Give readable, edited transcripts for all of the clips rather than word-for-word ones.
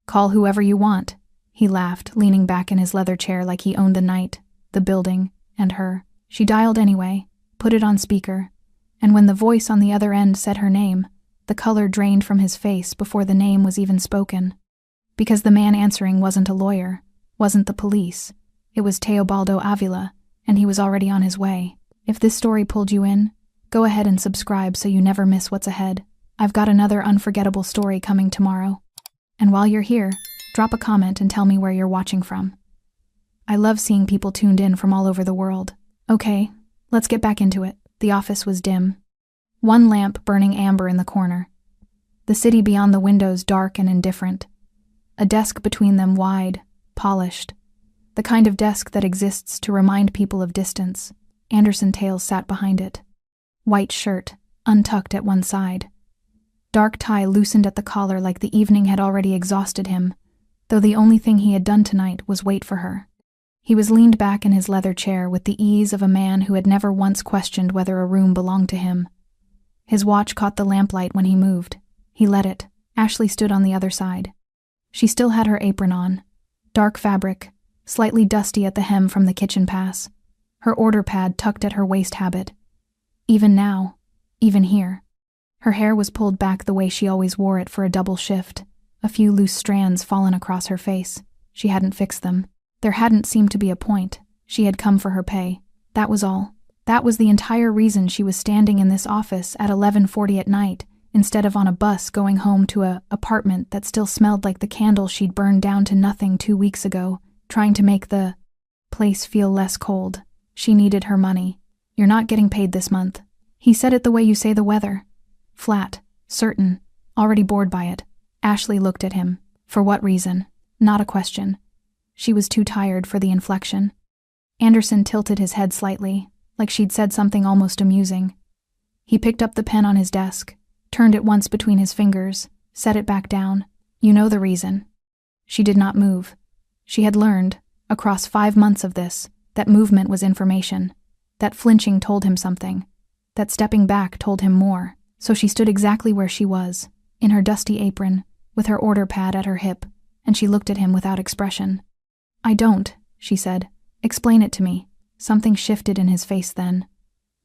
Call whoever you want, he laughed, leaning back in his leather chair like he owned the night, the building, and her. She dialed anyway, put it on speaker, and when the voice on the other end said her name, the color drained from his face before the name was even spoken. Because the man answering wasn't a lawyer, wasn't the police. It was Teobaldo Avila, and he was already on his way. If this story pulled you in, go ahead and subscribe so you never miss what's ahead. I've got another unforgettable story coming tomorrow. And while you're here, drop a comment and tell me where you're watching from. I love seeing people tuned in from all over the world. Okay, let's get back into it. The office was dim. One lamp burning amber in the corner. The city beyond the windows dark and indifferent. A desk between them wide, polished. The kind of desk that exists to remind people of distance. Anderson Tales sat behind it. White shirt, untucked at one side. Dark tie loosened at the collar like the evening had already exhausted him, though the only thing he had done tonight was wait for her. He was leaned back in his leather chair with the ease of a man who had never once questioned whether a room belonged to him. His watch caught the lamplight when he moved. He let it. Ashley stood on the other side. She still had her apron on. Dark fabric, slightly dusty at the hem from the kitchen pass. Her order pad tucked at her waist habit. Even now, even here. Her hair was pulled back the way she always wore it for a double shift, a few loose strands fallen across her face. She hadn't fixed them. There hadn't seemed to be a point. She had come for her pay. That was all. That was the entire reason she was standing in this office at 11:40 at night, instead of on a bus going home to a apartment that still smelled like the candle she'd burned down to nothing 2 weeks ago, trying to make the place feel less cold. She needed her money. You're not getting paid this month. He said it the way you say the weather. Flat, certain, already bored by it. Ashley looked at him. For what reason? Not a question. She was too tired for the inflection. Anderson tilted his head slightly, like she'd said something almost amusing. He picked up the pen on his desk, turned it once between his fingers, set it back down. You know the reason. She did not move. She had learned, across 5 months of this, that movement was information, that flinching told him something, that stepping back told him more. So she stood exactly where she was, in her dusty apron, with her order pad at her hip, and she looked at him without expression. I don't, she said. Explain it to me. Something shifted in his face then.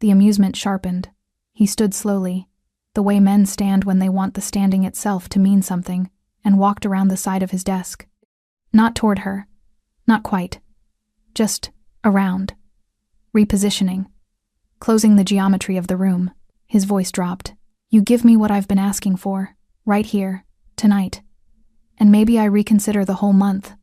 The amusement sharpened. He stood slowly, the way men stand when they want the standing itself to mean something, and walked around the side of his desk. Not toward her. Not quite. Just around. Repositioning. Closing the geometry of the room. His voice dropped. You give me what I've been asking for, right here, tonight. And maybe I reconsider the whole month.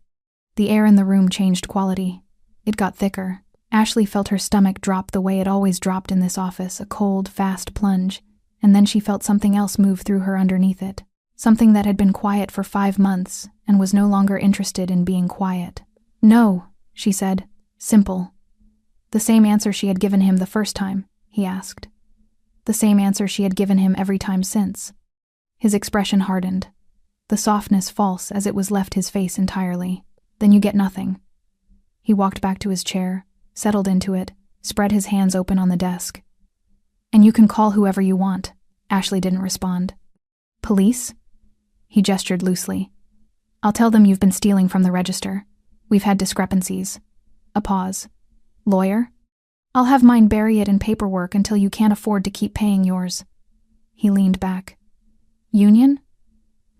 The air in the room changed quality. It got thicker. Ashley felt her stomach drop the way it always dropped in this office, a cold, fast plunge, and then she felt something else move through her underneath it. Something that had been quiet for 5 months and was no longer interested in being quiet. No, she said. Simple. The same answer she had given him the first time, he asked. The same answer she had given him every time since. His expression hardened. The softness false as it was left his face entirely. Then you get nothing. He walked back to his chair, settled into it, spread his hands open on the desk. And you can call whoever you want. Ashley didn't respond. Police? He gestured loosely. I'll tell them you've been stealing from the register. We've had discrepancies. A pause. Lawyer? I'll have mine bury it in paperwork until you can't afford to keep paying yours. He leaned back. Union?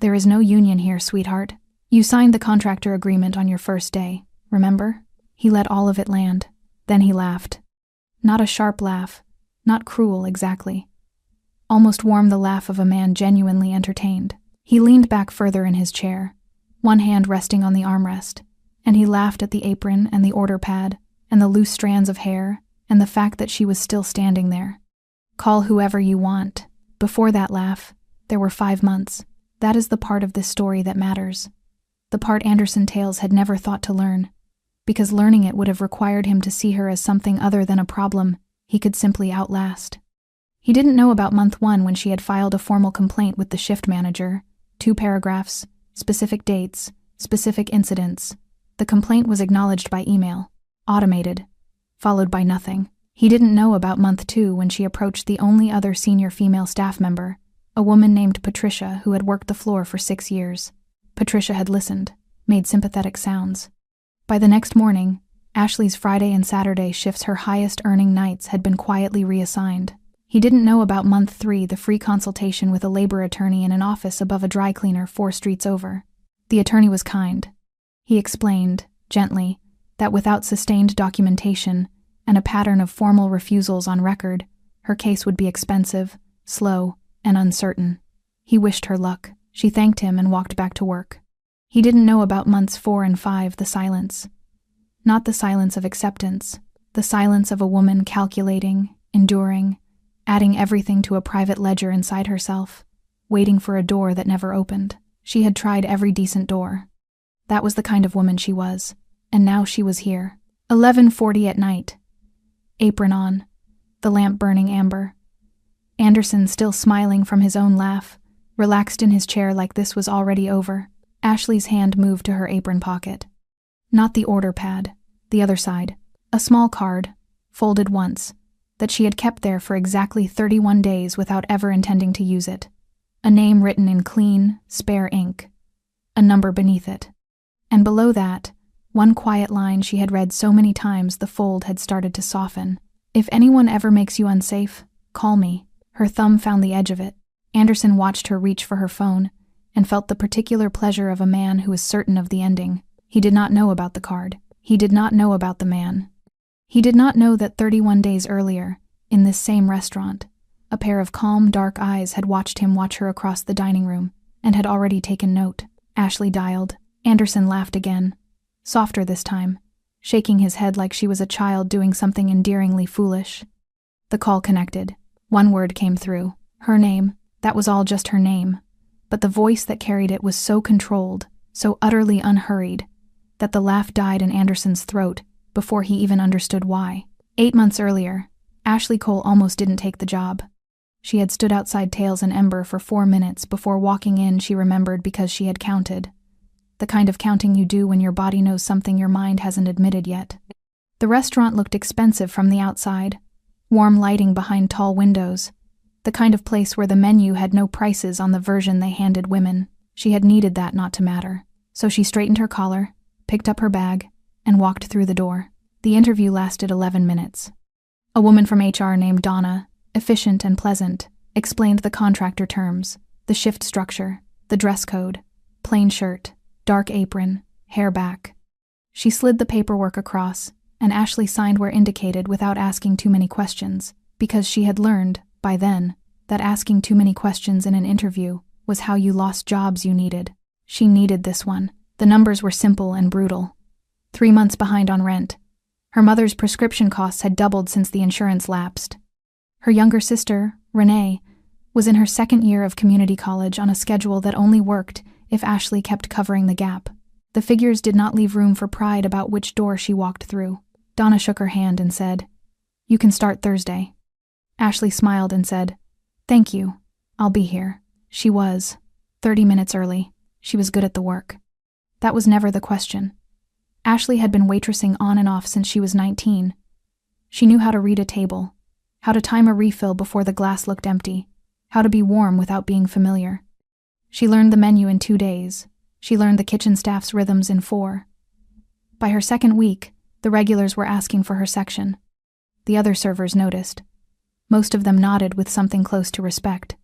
There is no union here, sweetheart. You signed the contractor agreement on your first day, remember? He let all of it land. Then he laughed. Not a sharp laugh, not cruel exactly. Almost warm the laugh of a man genuinely entertained. He leaned back further in his chair, one hand resting on the armrest, and he laughed at the apron and the order pad and the loose strands of hair and the fact that she was still standing there. Call whoever you want. Before that laugh, there were 5 months. That is the part of this story that matters. The part Anderson Tales had never thought to learn, because learning it would have required him to see her as something other than a problem he could simply outlast. He didn't know about month 1 when she had filed a formal complaint with the shift manager, 2 paragraphs, specific dates, specific incidents. The complaint was acknowledged by email, automated, followed by nothing. He didn't know about month 2 when she approached the only other senior female staff member, a woman named Patricia who had worked the floor for 6 years. Patricia had listened, made sympathetic sounds. By the next morning, Ashley's Friday and Saturday shifts, her highest-earning nights, had been quietly reassigned. He didn't know about month 3, the free consultation with a labor attorney in an office above a dry cleaner 4 streets over. The attorney was kind. He explained, gently, that without sustained documentation and a pattern of formal refusals on record, her case would be expensive, slow, and uncertain. He wished her luck. She thanked him and walked back to work. He didn't know about months 4 and 5, the silence. Not the silence of acceptance, the silence of a woman calculating, enduring, adding everything to a private ledger inside herself, waiting for a door that never opened. She had tried every decent door. That was the kind of woman she was, and now she was here. 11:40 at night. Apron on, the lamp burning amber. Anderson, still smiling from his own laugh, relaxed in his chair like this was already over. Ashley's hand moved to her apron pocket. Not the order pad, the other side. A small card, folded once, that she had kept there for exactly 31 days without ever intending to use it. A name written in clean, spare ink. A number beneath it. And below that, one quiet line she had read so many times the fold had started to soften. If anyone ever makes you unsafe, call me. Her thumb found the edge of it. Anderson watched her reach for her phone and felt the particular pleasure of a man who is certain of the ending. He did not know about the card. He did not know about the man. He did not know that 31 days earlier, in this same restaurant, a pair of calm, dark eyes had watched him watch her across the dining room and had already taken note. Ashley dialed. Anderson laughed again, softer this time, shaking his head like she was a child doing something endearingly foolish. The call connected. One word came through. Her name. That was all, just her name. But the voice that carried it was so controlled, so utterly unhurried, that the laugh died in Anderson's throat before he even understood why. 8 months earlier, Ashley Cole almost didn't take the job. She had stood outside Tails and Ember for 4 minutes before walking in. She remembered because she had counted. The kind of counting you do when your body knows something your mind hasn't admitted yet. The restaurant looked expensive from the outside. Warm lighting behind tall windows. The kind of place where the menu had no prices on the version they handed women. She had needed that not to matter. So she straightened her collar, picked up her bag, and walked through the door. The interview lasted 11 minutes. A woman from HR named Donna, efficient and pleasant, explained the contractor terms, the shift structure, the dress code, plain shirt, dark apron, hair back. She slid the paperwork across, and Ashley signed where indicated without asking too many questions, because she had learned, by then, that asking too many questions in an interview was how you lost jobs you needed. She needed this one. The numbers were simple and brutal. 3 months behind on rent. Her mother's prescription costs had doubled since the insurance lapsed. Her younger sister, Renee, was in her 2nd year of community college on a schedule that only worked if Ashley kept covering the gap. The figures did not leave room for pride about which door she walked through. Donna shook her hand and said, "You can start Thursday." Ashley smiled and said, "Thank you. I'll be here." She was 30 minutes early. She was good at the work. That was never the question. Ashley had been waitressing on and off since she was 19. She knew how to read a table, how to time a refill before the glass looked empty, how to be warm without being familiar. She learned the menu in 2 days. She learned the kitchen staff's rhythms in 4. By her 2nd week, the regulars were asking for her section. The other servers noticed. Most of them nodded with something close to respect.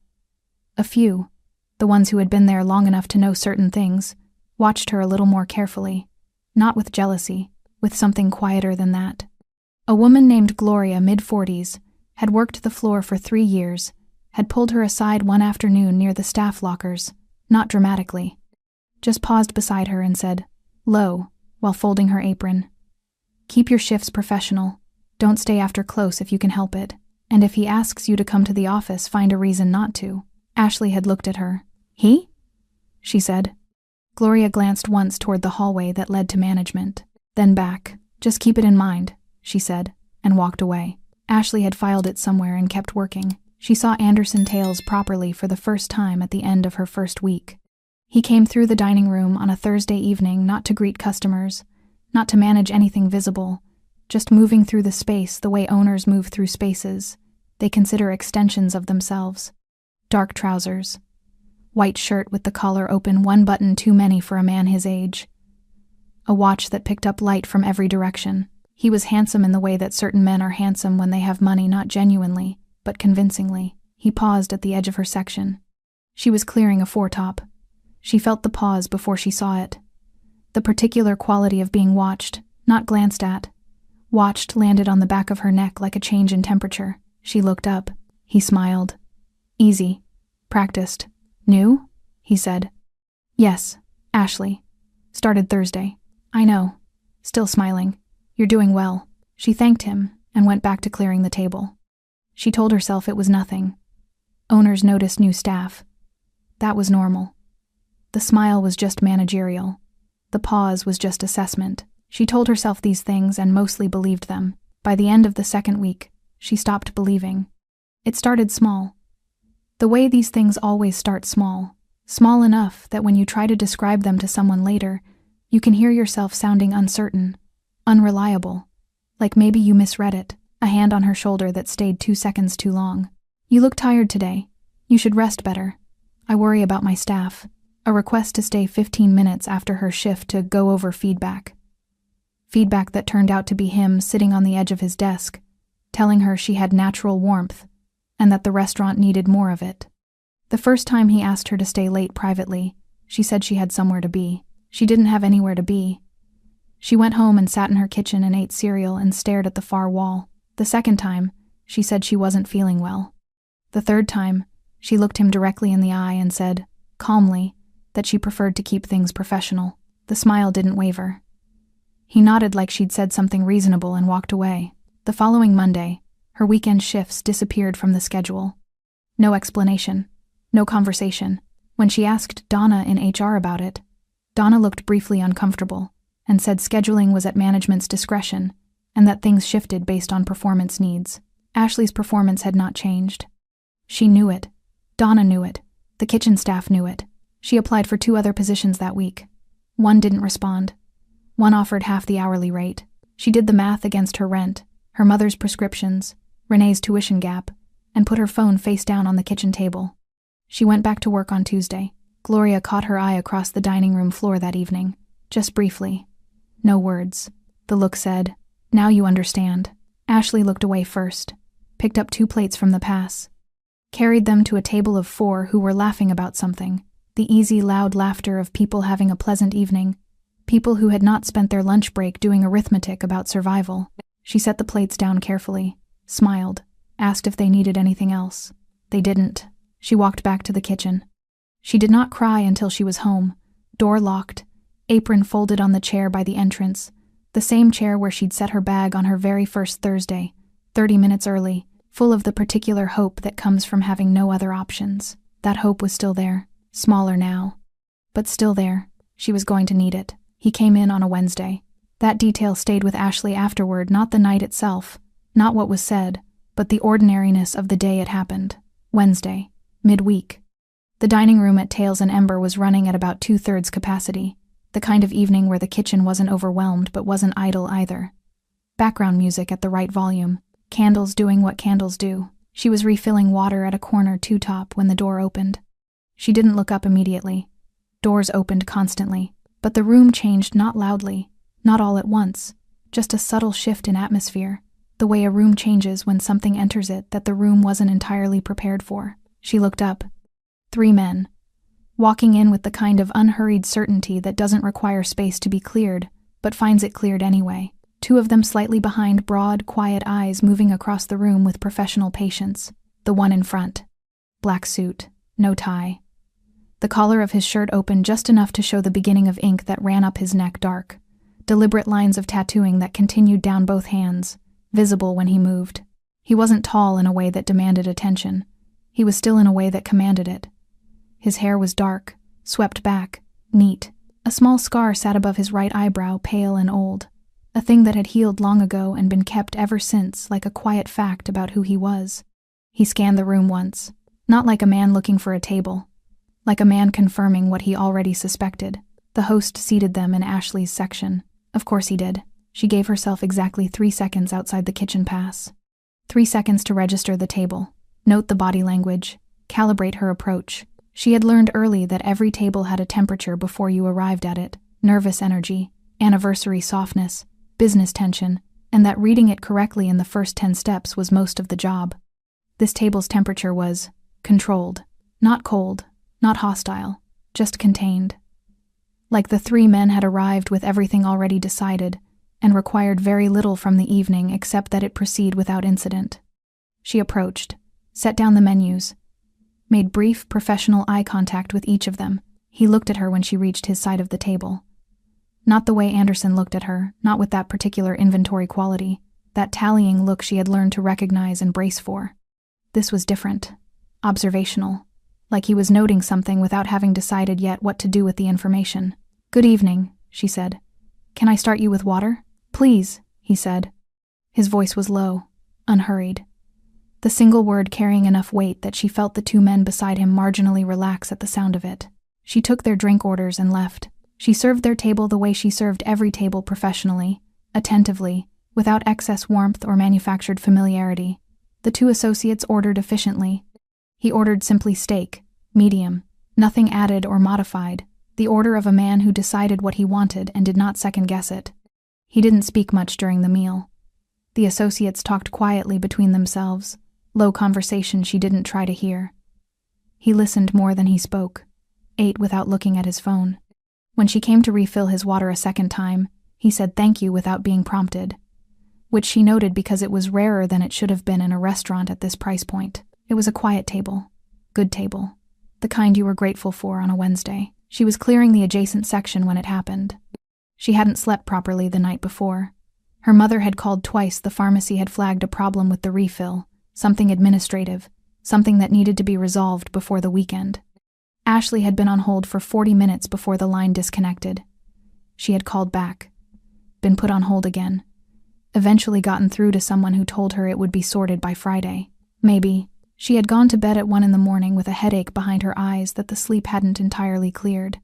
A few, the ones who had been there long enough to know certain things, watched her a little more carefully, not with jealousy, with something quieter than that. A woman named Gloria, mid-40s, had worked the floor for 3 years, had pulled her aside one afternoon near the staff lockers, not dramatically, just paused beside her and said, low, while folding her apron, "Keep your shifts professional. Don't stay after close if you can help it. And if he asks you to come to the office, find a reason not to." Ashley had looked at her. "He?" she said. Gloria glanced once toward the hallway that led to management, then back. "Just keep it in mind," she said, and walked away. Ashley had filed it somewhere and kept working. She saw Anderson Tails properly for the first time at the end of her 1st week. He came through the dining room on a Thursday evening not to greet customers, not to manage anything visible, just moving through the space the way owners move through spaces they consider extensions of themselves. Dark trousers, white shirt with the collar open, one button too many for a man his age. A watch that picked up light from every direction. He was handsome in the way that certain men are handsome when they have money, not genuinely, but convincingly. He paused at the edge of her section. She was clearing a foretop. She felt the pause before she saw it. The particular quality of being watched, not glanced at. Watched landed on the back of her neck like a change in temperature. She looked up. He smiled. Easy. Practiced. New? He said. Yes, Ashley. Started Thursday. I know. Still smiling. You're doing well. She thanked him and went back to clearing the table. She told herself it was nothing. Owners noticed new staff. That was normal. The smile was just managerial. The pause was just assessment. She told herself these things and mostly believed them. By the end of the second week, she stopped believing. It started small. The way these things always start small. Small enough that when you try to describe them to someone later, you can hear yourself sounding uncertain, unreliable. Like maybe you misread it, a hand on her shoulder that stayed 2 seconds too long. You look tired today. You should rest better. I worry about my staff. A request to stay 15 minutes after her shift to go over feedback. Feedback that turned out to be him sitting on the edge of his desk, telling her she had natural warmth, and that the restaurant needed more of it. The first time he asked her to stay late privately, she said she had somewhere to be. She didn't have anywhere to be. She went home and sat in her kitchen and ate cereal and stared at the far wall. The second time, she said she wasn't feeling well. The third time, she looked him directly in the eye and said, calmly, that she preferred to keep things professional. The smile didn't waver. He nodded like she'd said something reasonable and walked away. The following Monday, her weekend shifts disappeared from the schedule. No explanation. No conversation. When she asked Donna in HR about it, Donna looked briefly uncomfortable and said scheduling was at management's discretion and that things shifted based on performance needs. Ashley's performance had not changed. She knew it. Donna knew it. The kitchen staff knew it. She applied for 2 other positions that week. One didn't respond. One offered half the hourly rate. She did the math against her rent, her mother's prescriptions, Renee's tuition gap, and put her phone face down on the kitchen table. She went back to work on Tuesday. Gloria caught her eye across the dining room floor that evening, just briefly. No words. The look said, now you understand. Ashley looked away first, picked up 2 plates from the pass, carried them to a table of 4 who were laughing about something. The easy, loud laughter of people having a pleasant evening. People who had not spent their lunch break doing arithmetic about survival. She set the plates down carefully, smiled, asked if they needed anything else. They didn't. She walked back to the kitchen. She did not cry until she was home, door locked, apron folded on the chair by the entrance, the same chair where she'd set her bag on her very first Thursday, 30 minutes early, full of the particular hope that comes from having no other options. That hope was still there. Smaller now. But still there. She was going to need it. He came in on a Wednesday. That detail stayed with Ashley afterward, not the night itself, not what was said, but the ordinariness of the day it happened. Wednesday. Midweek. The dining room at Tails and Ember was running at about 2/3 capacity, the kind of evening where the kitchen wasn't overwhelmed but wasn't idle either. Background music at the right volume. Candles doing what candles do. She was refilling water at a corner 2-top when the door opened. She didn't look up immediately. Doors opened constantly, but the room changed not loudly, not all at once, just a subtle shift in atmosphere, the way a room changes when something enters it that the room wasn't entirely prepared for. She looked up. 3 men, walking in with the kind of unhurried certainty that doesn't require space to be cleared, but finds it cleared anyway. 2 of them slightly behind, broad, quiet eyes moving across the room with professional patience. The one in front. Black suit, no tie. The collar of his shirt opened just enough to show the beginning of ink that ran up his neck dark. Deliberate lines of tattooing that continued down both hands, visible when he moved. He wasn't tall in a way that demanded attention. He was still in a way that commanded it. His hair was dark, swept back, neat. A small scar sat above his right eyebrow, pale and old. A thing that had healed long ago and been kept ever since, like a quiet fact about who he was. He scanned the room once, not like a man looking for a table, like a man confirming what he already suspected. The host seated them in Ashley's section. Of course he did. She gave herself exactly 3 seconds outside the kitchen pass. 3 seconds to register the table, note the body language, calibrate her approach. She had learned early that every table had a temperature before you arrived at it: nervous energy, anniversary softness, business tension, and that reading it correctly in the first 10 steps was most of the job. This table's temperature was controlled, not cold, not hostile, just contained. Like the 3 men had arrived with everything already decided and required very little from the evening except that it proceed without incident. She approached, set down the menus, made brief, professional eye contact with each of them. He looked at her when she reached his side of the table. Not the way Anderson looked at her, not with that particular inventory quality, that tallying look she had learned to recognize and brace for. This was different, observational, like he was noting something without having decided yet what to do with the information. "Good evening," she said. "Can I start you with water?" "Please," he said. His voice was low, unhurried, the single word carrying enough weight that she felt the 2 men beside him marginally relax at the sound of it. She took their drink orders and left. She served their table the way she served every table, professionally, attentively, without excess warmth or manufactured familiarity. The 2 associates ordered efficiently. He ordered simply steak, medium, nothing added or modified, the order of a man who decided what he wanted and did not second-guess it. He didn't speak much during the meal. The associates talked quietly between themselves, low conversation she didn't try to hear. He listened more than he spoke, ate without looking at his phone. When she came to refill his water a second time, he said thank you without being prompted, which she noted because it was rarer than it should have been in a restaurant at this price point. It was a quiet table, good table, the kind you were grateful for on a Wednesday. She was clearing the adjacent section when it happened. She hadn't slept properly the night before. Her mother had called twice. The pharmacy had flagged a problem with the refill, something administrative, something that needed to be resolved before the weekend. Ashley had been on hold for 40 minutes before the line disconnected. She had called back, been put on hold again, eventually gotten through to someone who told her it would be sorted by Friday. Maybe. She had gone to bed at 1 a.m. with a headache behind her eyes that the sleep hadn't entirely cleared.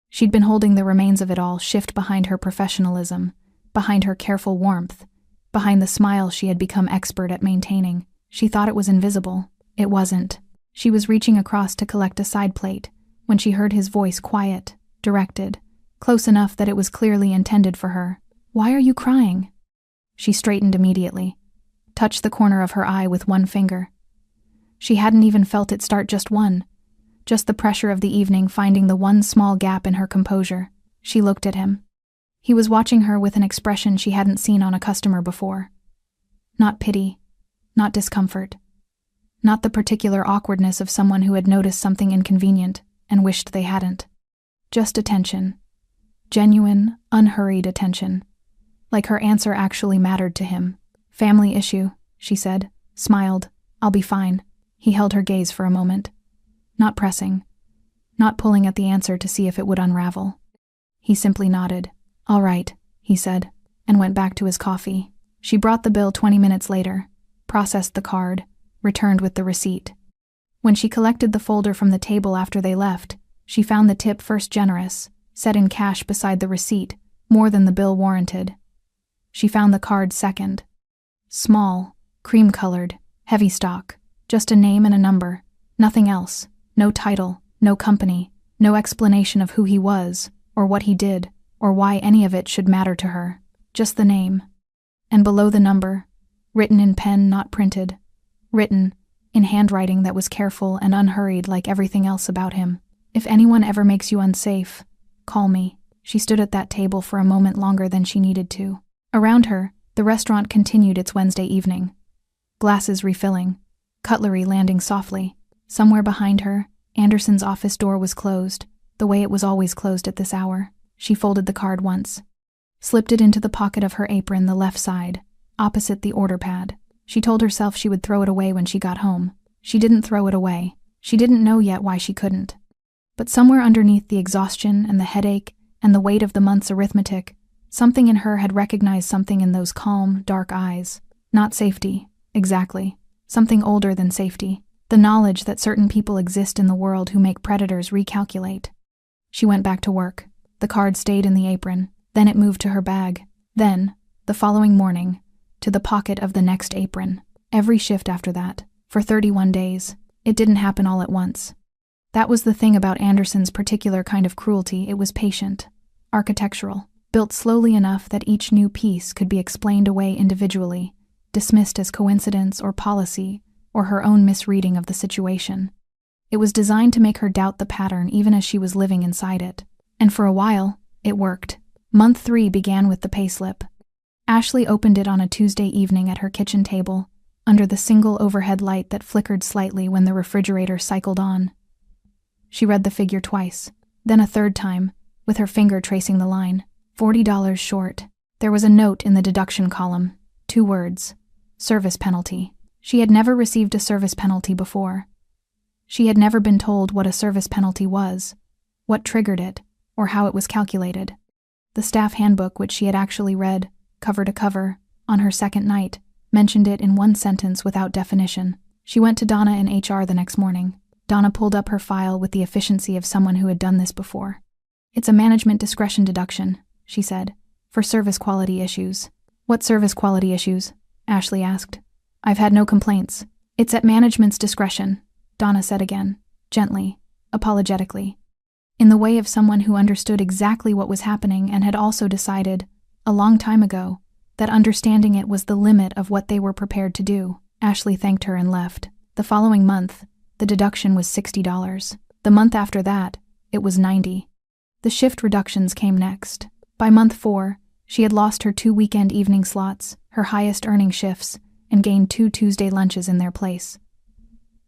She'd been holding the remains of it all shift behind her professionalism, behind her careful warmth, behind the smile she had become expert at maintaining. She thought it was invisible. It wasn't. She was reaching across to collect a side plate when she heard his voice, quiet, directed, close enough that it was clearly intended for her. "Why are you crying?" She straightened immediately, touched the corner of her eye with one finger. She hadn't even felt it start, just the pressure of the evening finding the one small gap in her composure. She looked at him. He was watching her with an expression she hadn't seen on a customer before. Not pity, not discomfort, not the particular awkwardness of someone who had noticed something inconvenient and wished they hadn't. Just attention. Genuine, unhurried attention. Like her answer actually mattered to him. "Family issue," she said, smiled. "I'll be fine." He held her gaze for a moment. Not pressing, not pulling at the answer to see if it would unravel. He simply nodded. "All right," he said, and went back to his coffee. She brought the bill 20 minutes later, processed the card, returned with the receipt. When she collected the folder from the table after they left, she found the tip first generous, set in cash beside the receipt, more than the bill warranted. She found the card second. Small, cream-colored, heavy stock, just a name and a number, nothing else, no title, no company, no explanation of who he was, or what he did, or why any of it should matter to her, just the name. And below the number, written in pen not printed, written in handwriting that was careful and unhurried like everything else about him. "If anyone ever makes you unsafe, call me." She stood at that table for a moment longer than she needed to. Around her, the restaurant continued its Wednesday evening. Glasses refilling, cutlery landing softly. Somewhere behind her, Anderson's office door was closed, the way it was always closed at this hour. She folded the card once, slipped it into the pocket of her apron, the left side, opposite the order pad. She told herself she would throw it away when she got home. She didn't throw it away. She didn't know yet why she couldn't. But somewhere underneath the exhaustion and the headache and the weight of the month's arithmetic, something in her had recognized something in those calm, dark eyes. Not safety, exactly. Something older than safety. The knowledge that certain people exist in the world who make predators recalculate. She went back to work. The card stayed in the apron. Then it moved to her bag. Then, the following morning, to the pocket of the next apron. Every shift after that, for 31 days. It didn't happen all at once. That was the thing about Anderson's particular kind of cruelty. It was patient, architectural, built slowly enough that each new piece could be explained away individually, dismissed as coincidence or policy or her own misreading of the situation. It was designed to make her doubt the pattern even as she was living inside it. And for a while, it worked. Month 3 began with the payslip. Ashley opened it on a Tuesday evening at her kitchen table, under the single overhead light that flickered slightly when the refrigerator cycled on. She read the figure twice, then a third time, with her finger tracing the line. $40 short. There was a note in the deduction column. 2 words. Service penalty. She had never received a service penalty before. She had never been told what a service penalty was, what triggered it, or how it was calculated. The staff handbook, which she had actually read, cover to cover, on her second night, mentioned it in one sentence without definition. She went to Donna in HR the next morning. Donna pulled up her file with the efficiency of someone who had done this before. "It's a management discretion deduction," she said, "for service quality issues." "What service quality issues?" Ashley asked. "I've had no complaints." "It's at management's discretion," Donna said again, gently, apologetically, in the way of someone who understood exactly what was happening and had also decided, a long time ago, that understanding it was the limit of what they were prepared to do. Ashley thanked her and left. The following month, the deduction was $60. The month after that, it was $90. The shift reductions came next. By month 4, she had lost her 2 weekend evening slots, her highest earning shifts, and gained 2 Tuesday lunches in their place.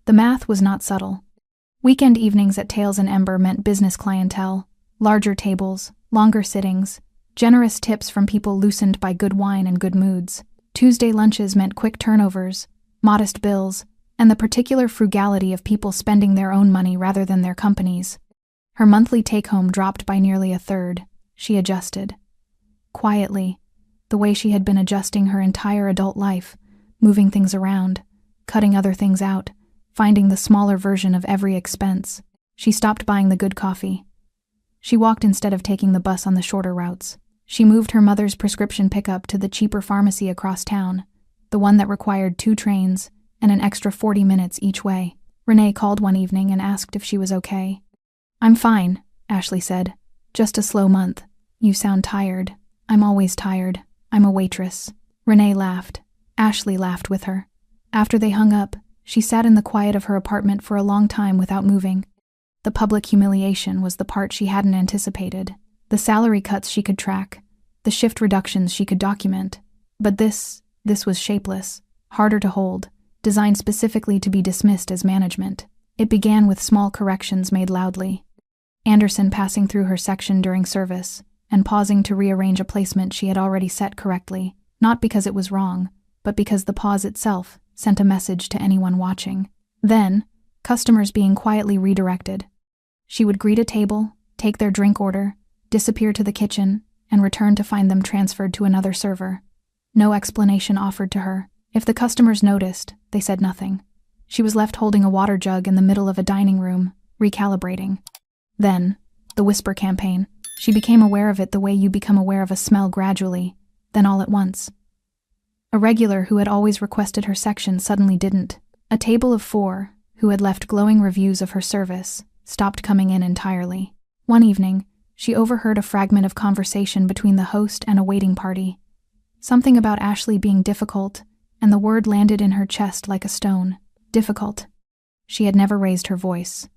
The math was not subtle. Weekend evenings at Tails and Ember meant business clientele, larger tables, longer sittings, generous tips from people loosened by good wine and good moods. Tuesday lunches meant quick turnovers, modest bills, and the particular frugality of people spending their own money rather than their company's. Her monthly take-home dropped by nearly a third. She adjusted. Quietly, the way she had been adjusting her entire adult life, moving things around, cutting other things out, finding the smaller version of every expense. She stopped buying the good coffee. She walked instead of taking the bus on the shorter routes. She moved her mother's prescription pickup to the cheaper pharmacy across town, the one that required 2 trains and an extra 40 minutes each way. Renee called one evening and asked if she was okay. "I'm fine," Ashley said. "Just a slow month. You sound tired." "I'm always tired. I'm a waitress." Renee laughed. Ashley laughed with her. After they hung up, she sat in the quiet of her apartment for a long time without moving. The public humiliation was the part she hadn't anticipated. The salary cuts she could track, the shift reductions she could document. But this was shapeless, harder to hold, designed specifically to be dismissed as management. It began with small corrections made loudly. Anderson passing through her section during service, and pausing to rearrange a placement she had already set correctly, not because it was wrong, but because the pause itself sent a message to anyone watching. Then, customers being quietly redirected. She would greet a table, take their drink order, disappear to the kitchen, and return to find them transferred to another server. No explanation offered to her. If the customers noticed, they said nothing. She was left holding a water jug in the middle of a dining room, recalibrating. Then, the whisper campaign. She became aware of it the way you become aware of a smell gradually, then all at once. A regular who had always requested her section suddenly didn't. A table of 4, who had left glowing reviews of her service, stopped coming in entirely. One evening, she overheard a fragment of conversation between the host and a waiting party. Something about Ashley being difficult, and the word landed in her chest like a stone. Difficult. She had never raised her voice,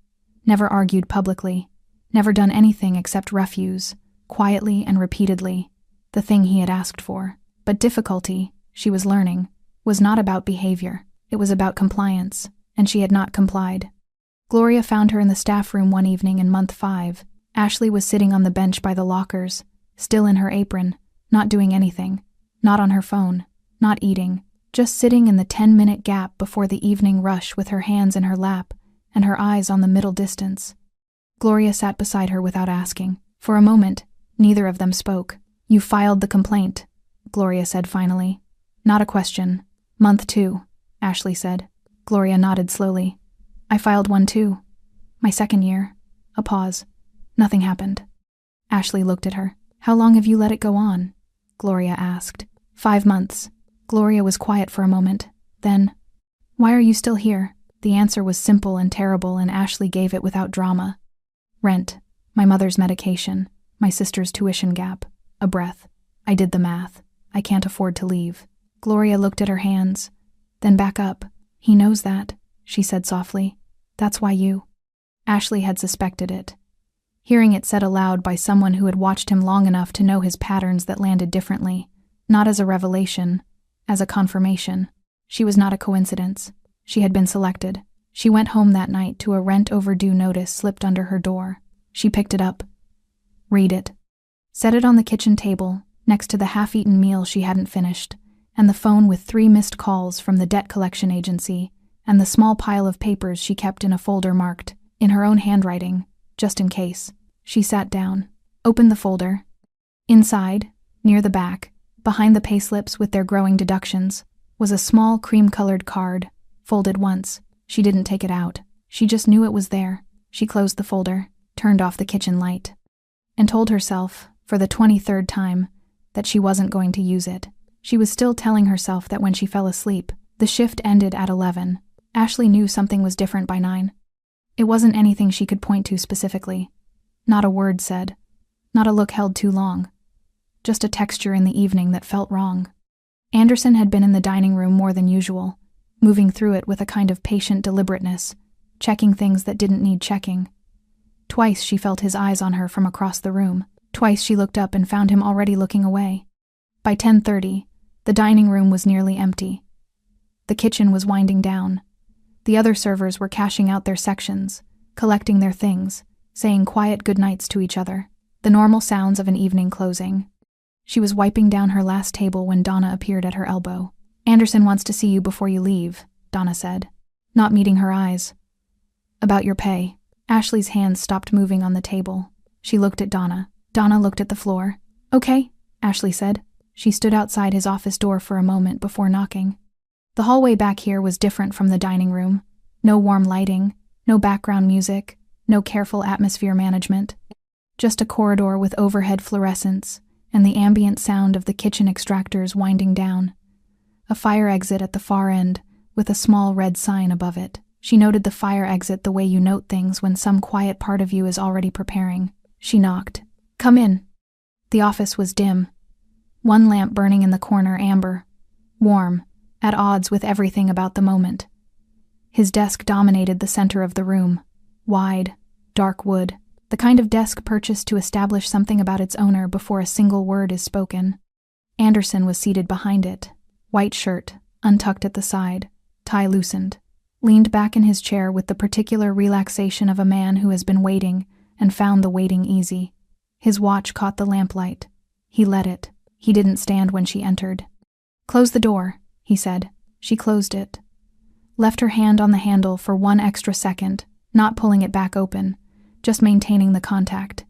never argued publicly, never done anything except refuse, quietly and repeatedly, the thing he had asked for. But difficulty, she was learning, was not about behavior. It was about compliance, and she had not complied. Gloria found her in the staff room one evening in month 5. Ashley was sitting on the bench by the lockers, still in her apron, not doing anything, not on her phone, not eating, just sitting in the 10-minute gap before the evening rush with her hands in her lap and her eyes on the middle distance. Gloria sat beside her without asking. For a moment, neither of them spoke. "You filed the complaint," Gloria said finally. "Not a question." "Month 2, Ashley said. Gloria nodded slowly. "I filed one too. My second year." A pause. Nothing happened. Ashley looked at her. "How long have you let it go on?" Gloria asked. 5 months. Gloria was quiet for a moment. Then, "Why are you still here?" The answer was simple and terrible, and Ashley gave it without drama. Rent, my mother's medication, my sister's tuition gap, a breath. I did the math. I can't afford to leave. Gloria looked at her hands, then back up. He knows that, she said softly. That's why you. Ashley had suspected it. Hearing it said aloud by someone who had watched him long enough to know his patterns that landed differently, not as a revelation, as a confirmation. She was not a coincidence. She had been selected. She went home that night to a rent overdue notice slipped under her door. She picked it up. Read it. Set it on the kitchen table, next to the half-eaten meal she hadn't finished, and the phone with 3 missed calls from the debt collection agency, and the small pile of papers she kept in a folder marked, in her own handwriting, just in case. She sat down, opened the folder. Inside, near the back, behind the payslips with their growing deductions, was a small cream-colored card, folded once. She didn't take it out. She just knew it was there. She closed the folder, turned off the kitchen light, and told herself, for the 23rd time, that she wasn't going to use it. She was still telling herself that when she fell asleep, the shift ended at 11. Ashley knew something was different by 9. It wasn't anything she could point to specifically. Not a word said. Not a look held too long. Just a texture in the evening that felt wrong. Anderson had been in the dining room more than usual, moving through it with a kind of patient deliberateness, checking things that didn't need checking. Twice she felt his eyes on her from across the room. Twice she looked up and found him already looking away. By 10:30, the dining room was nearly empty. The kitchen was winding down. The other servers were cashing out their sections, collecting their things, saying quiet goodnights to each other, the normal sounds of an evening closing. She was wiping down her last table when Donna appeared at her elbow. Anderson wants to see you before you leave, Donna said, not meeting her eyes. About your pay. Ashley's hands stopped moving on the table. She looked at Donna. Donna looked at the floor. Okay, Ashley said. She stood outside his office door for a moment before knocking. The hallway back here was different from the dining room. No warm lighting, no background music, no careful atmosphere management. Just a corridor with overhead fluorescents and the ambient sound of the kitchen extractors winding down. A fire exit at the far end with a small red sign above it. She noted the fire exit the way you note things when some quiet part of you is already preparing. She knocked. Come in. The office was dim. One lamp burning in the corner amber, warm, at odds with everything about the moment. His desk dominated the center of the room. Wide, dark wood, the kind of desk purchased to establish something about its owner before a single word is spoken. Anderson was seated behind it, white shirt, untucked at the side, tie loosened, leaned back in his chair with the particular relaxation of a man who has been waiting and found the waiting easy. His watch caught the lamplight. He let it. He didn't stand when she entered. Close the door, he said. She closed it. Left her hand on the handle for 1 extra second, not pulling it back open, just maintaining the contact.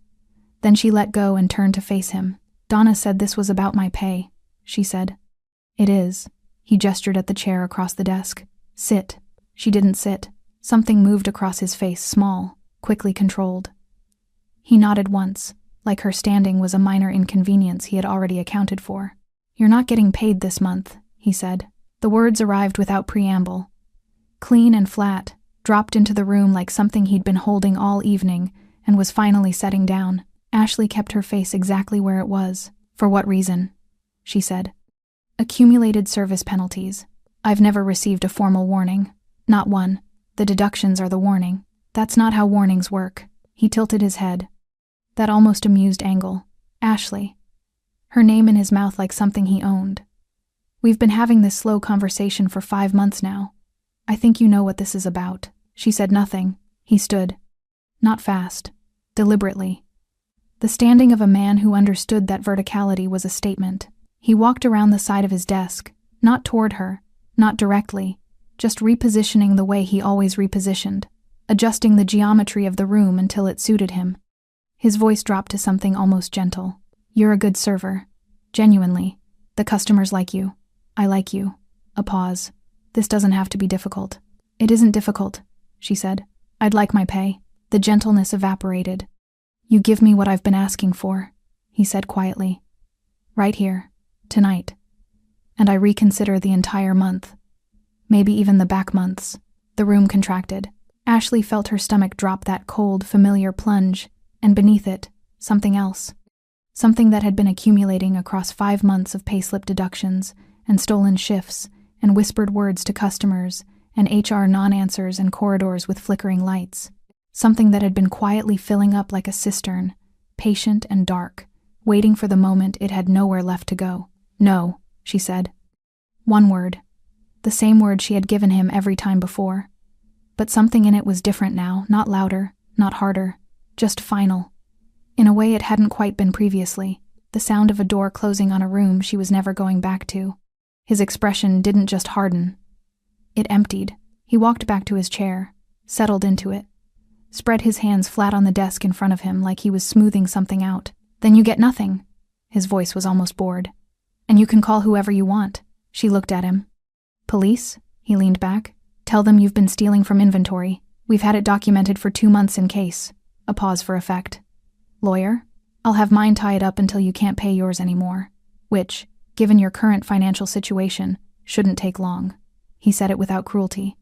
Then she let go and turned to face him. Donna said this was about my pay, she said. It is. He gestured at the chair across the desk. Sit. She didn't sit. Something moved across his face, small, quickly controlled. He nodded once, like her standing was a minor inconvenience he had already accounted for. You're not getting paid this month, he said. The words arrived without preamble. Clean and flat, dropped into the room like something he'd been holding all evening and was finally setting down. Ashley kept her face exactly where it was. For what reason? She said. Accumulated service penalties. I've never received a formal warning. Not one. The deductions are the warning. That's not how warnings work. He tilted his head. That almost amused angle. Ashley. Her name in his mouth like something he owned. We've been having this slow conversation for 5 months now. I think you know what this is about. She said nothing. He stood. Not fast. Deliberately. The standing of a man who understood that verticality was a statement. He walked around the side of his desk, not toward her, not directly, just repositioning the way he always repositioned, adjusting the geometry of the room until it suited him. His voice dropped to something almost gentle. You're a good server. Genuinely. The customers like you. I like you. A pause. This doesn't have to be difficult. It isn't difficult, she said. I'd like my pay. The gentleness evaporated. You give me what I've been asking for, he said quietly. Right here. Tonight. And I reconsider the entire month. Maybe even the back months. The room contracted. Ashley felt her stomach drop that cold, familiar plunge, and beneath it, something else. Something that had been accumulating across 5 months of payslip deductions, and stolen shifts, and whispered words to customers, and HR non-answers and corridors with flickering lights. Something that had been quietly filling up like a cistern, patient and dark, waiting for the moment it had nowhere left to go. "No," she said. One word. The same word she had given him every time before. But something in it was different now, not louder, not harder, just final. In a way it hadn't quite been previously, the sound of a door closing on a room she was never going back to. His expression didn't just harden. It emptied. He walked back to his chair, settled into it, spread his hands flat on the desk in front of him like he was smoothing something out. "Then you get nothing." His voice was almost bored. "And you can call whoever you want." She looked at him. "Police?" He leaned back. "Tell them you've been stealing from inventory. We've had it documented for 2 months in case." A pause for effect. "Lawyer? I'll have mine tied up until you can't pay yours anymore. Which, given your current financial situation, shouldn't take long." He said it without cruelty.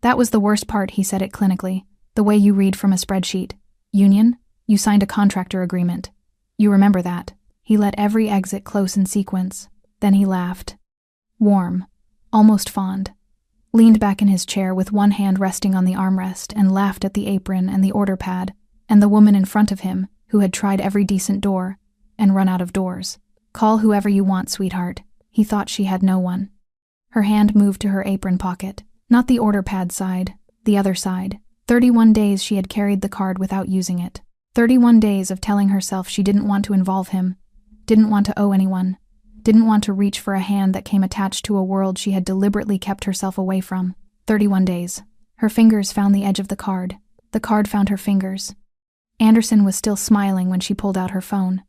"That was the worst part," he said it clinically. "The way you read from a spreadsheet. Union? You signed a contractor agreement. You remember that." He let every exit close in sequence. Then he laughed. Warm. Almost fond. Leaned back in his chair with one hand resting on the armrest and laughed at the apron and the order pad, and the woman in front of him, who had tried every decent door, and run out of doors. "Call whoever you want, sweetheart." He thought she had no one. Her hand moved to her apron pocket. Not the order pad side, the other side. 31 days she had carried the card without using it. 31 days of telling herself she didn't want to involve him, didn't want to owe anyone, didn't want to reach for a hand that came attached to a world she had deliberately kept herself away from. 31 days. Her fingers found the edge of the card. The card found her fingers. Anderson was still smiling when she pulled out her phone.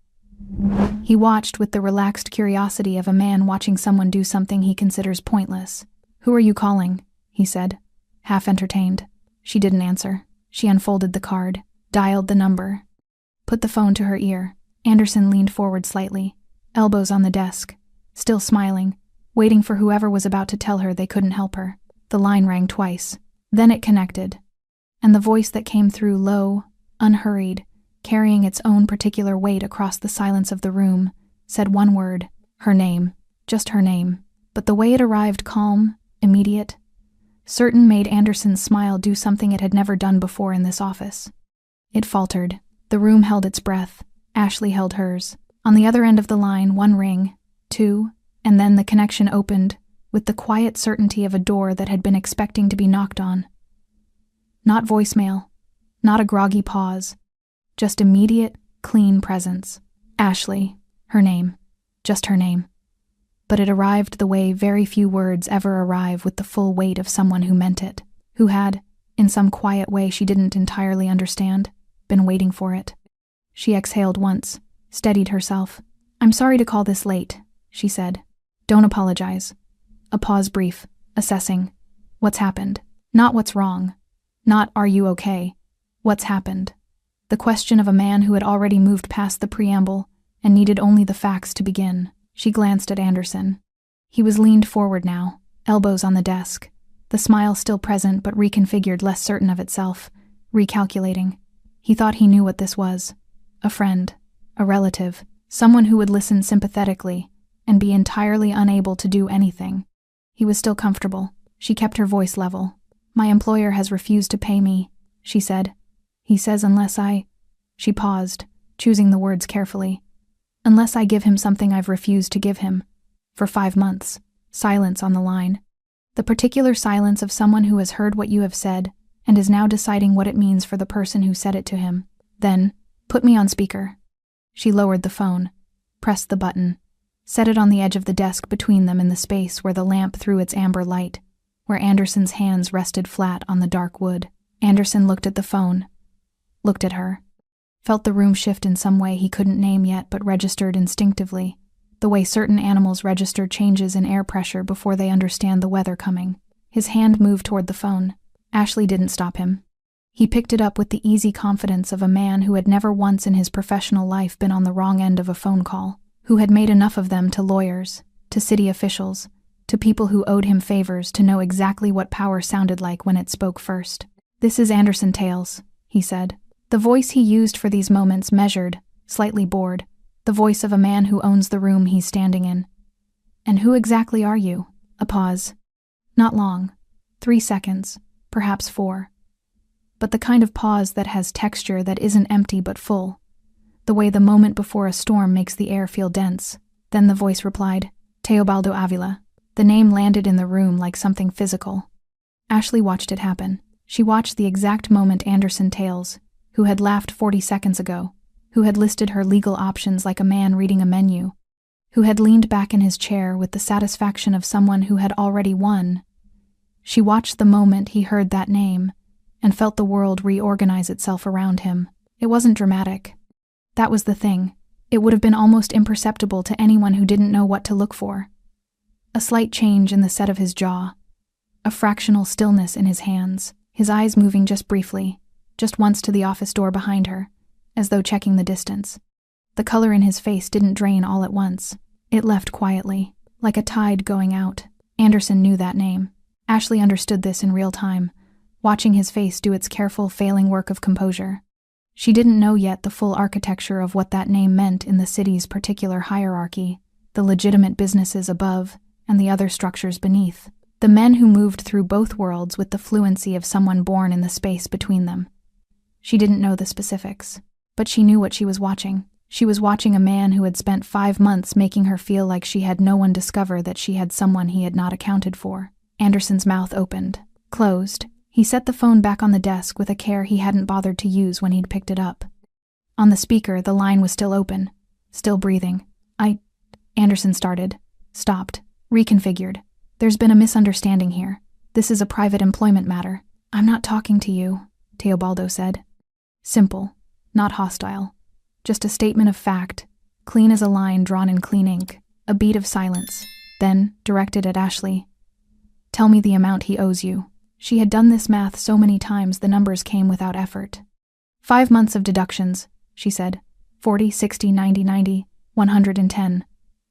He watched with the relaxed curiosity of a man watching someone do something he considers pointless. "Who are you calling?" he said, half entertained. She didn't answer. She unfolded the card, dialed the number, put the phone to her ear. Anderson leaned forward slightly, elbows on the desk, still smiling, waiting for whoever was about to tell her they couldn't help her. The line rang twice. Then it connected. And the voice that came through low, unhurried, carrying its own particular weight across the silence of the room, said one word, her name, just her name. But the way it arrived calm, immediate, certain made Anderson's smile do something it had never done before in this office. It faltered. The room held its breath. Ashley held hers. On the other end of the line, 1 ring, 2, and then the connection opened, with the quiet certainty of a door that had been expecting to be knocked on. Not voicemail, not a groggy pause, just immediate, clean presence. Ashley, her name, just her name. But it arrived the way very few words ever arrive, with the full weight of someone who meant it, who had, in some quiet way she didn't entirely understand, been waiting for it. She exhaled once, steadied herself. "I'm sorry to call this late," she said. "Don't apologize." A pause brief, assessing. What's happened? Not what's wrong. Not are you okay? What's happened? The question of a man who had already moved past the preamble and needed only the facts to begin. She glanced at Anderson. He was leaned forward now, elbows on the desk, the smile still present but reconfigured, less certain of itself, recalculating. He thought he knew what this was. A friend, a relative, someone who would listen sympathetically and be entirely unable to do anything. He was still comfortable. She kept her voice level. "My employer has refused to pay me," she said. "He says unless I..." She paused, choosing the words carefully. "Unless I give him something I've refused to give him. For 5 months." Silence on the line. The particular silence of someone who has heard what you have said and is now deciding what it means for the person who said it to him. Then, "Put me on speaker." She lowered the phone, pressed the button, set it on the edge of the desk between them in the space where the lamp threw its amber light, where Anderson's hands rested flat on the dark wood. Anderson looked at the phone, looked at her, felt the room shift in some way he couldn't name yet but registered instinctively, the way certain animals register changes in air pressure before they understand the weather coming. His hand moved toward the phone. Ashley didn't stop him. He picked it up with the easy confidence of a man who had never once in his professional life been on the wrong end of a phone call, who had made enough of them to lawyers, to city officials, to people who owed him favors to know exactly what power sounded like when it spoke first. "This is Anderson Tales," he said. The voice he used for these moments measured, slightly bored, the voice of a man who owns the room he's standing in. "And who exactly are you?" A pause. Not long. 3 seconds, perhaps 4. But the kind of pause that has texture that isn't empty but full. The way the moment before a storm makes the air feel dense. Then the voice replied, "Teobaldo Avila." The name landed in the room like something physical. Ashley watched it happen. She watched the exact moment Anderson Tales, who had laughed 40 seconds ago, who had listed her legal options like a man reading a menu, who had leaned back in his chair with the satisfaction of someone who had already won. She watched the moment he heard that name and felt the world reorganize itself around him. It wasn't dramatic. That was the thing. It would have been almost imperceptible to anyone who didn't know what to look for. A slight change in the set of his jaw, a fractional stillness in his hands, his eyes moving just briefly, just once to the office door behind her, as though checking the distance. The color in his face didn't drain all at once. It left quietly, like a tide going out. Anderson knew that name. Ashley understood this in real time, watching his face do its careful, failing work of composure. She didn't know yet the full architecture of what that name meant in the city's particular hierarchy, the legitimate businesses above, and the other structures beneath. The men who moved through both worlds with the fluency of someone born in the space between them. She didn't know the specifics, but she knew what she was watching. She was watching a man who had spent 5 months making her feel like she had no one discover that she had someone he had not accounted for. Anderson's mouth opened, closed. He set the phone back on the desk with a care he hadn't bothered to use when he'd picked it up. On the speaker, the line was still open, still breathing. Anderson started, stopped, reconfigured. "There's been a misunderstanding here. This is a private employment matter." "I'm not talking to you," Teobaldo said. Simple, not hostile. Just a statement of fact, clean as a line drawn in clean ink. A beat of silence, then, directed at Ashley. "Tell me the amount he owes you." She had done this math so many times the numbers came without effort. 5 months of deductions, she said. 40, 60, 90, 90, 110.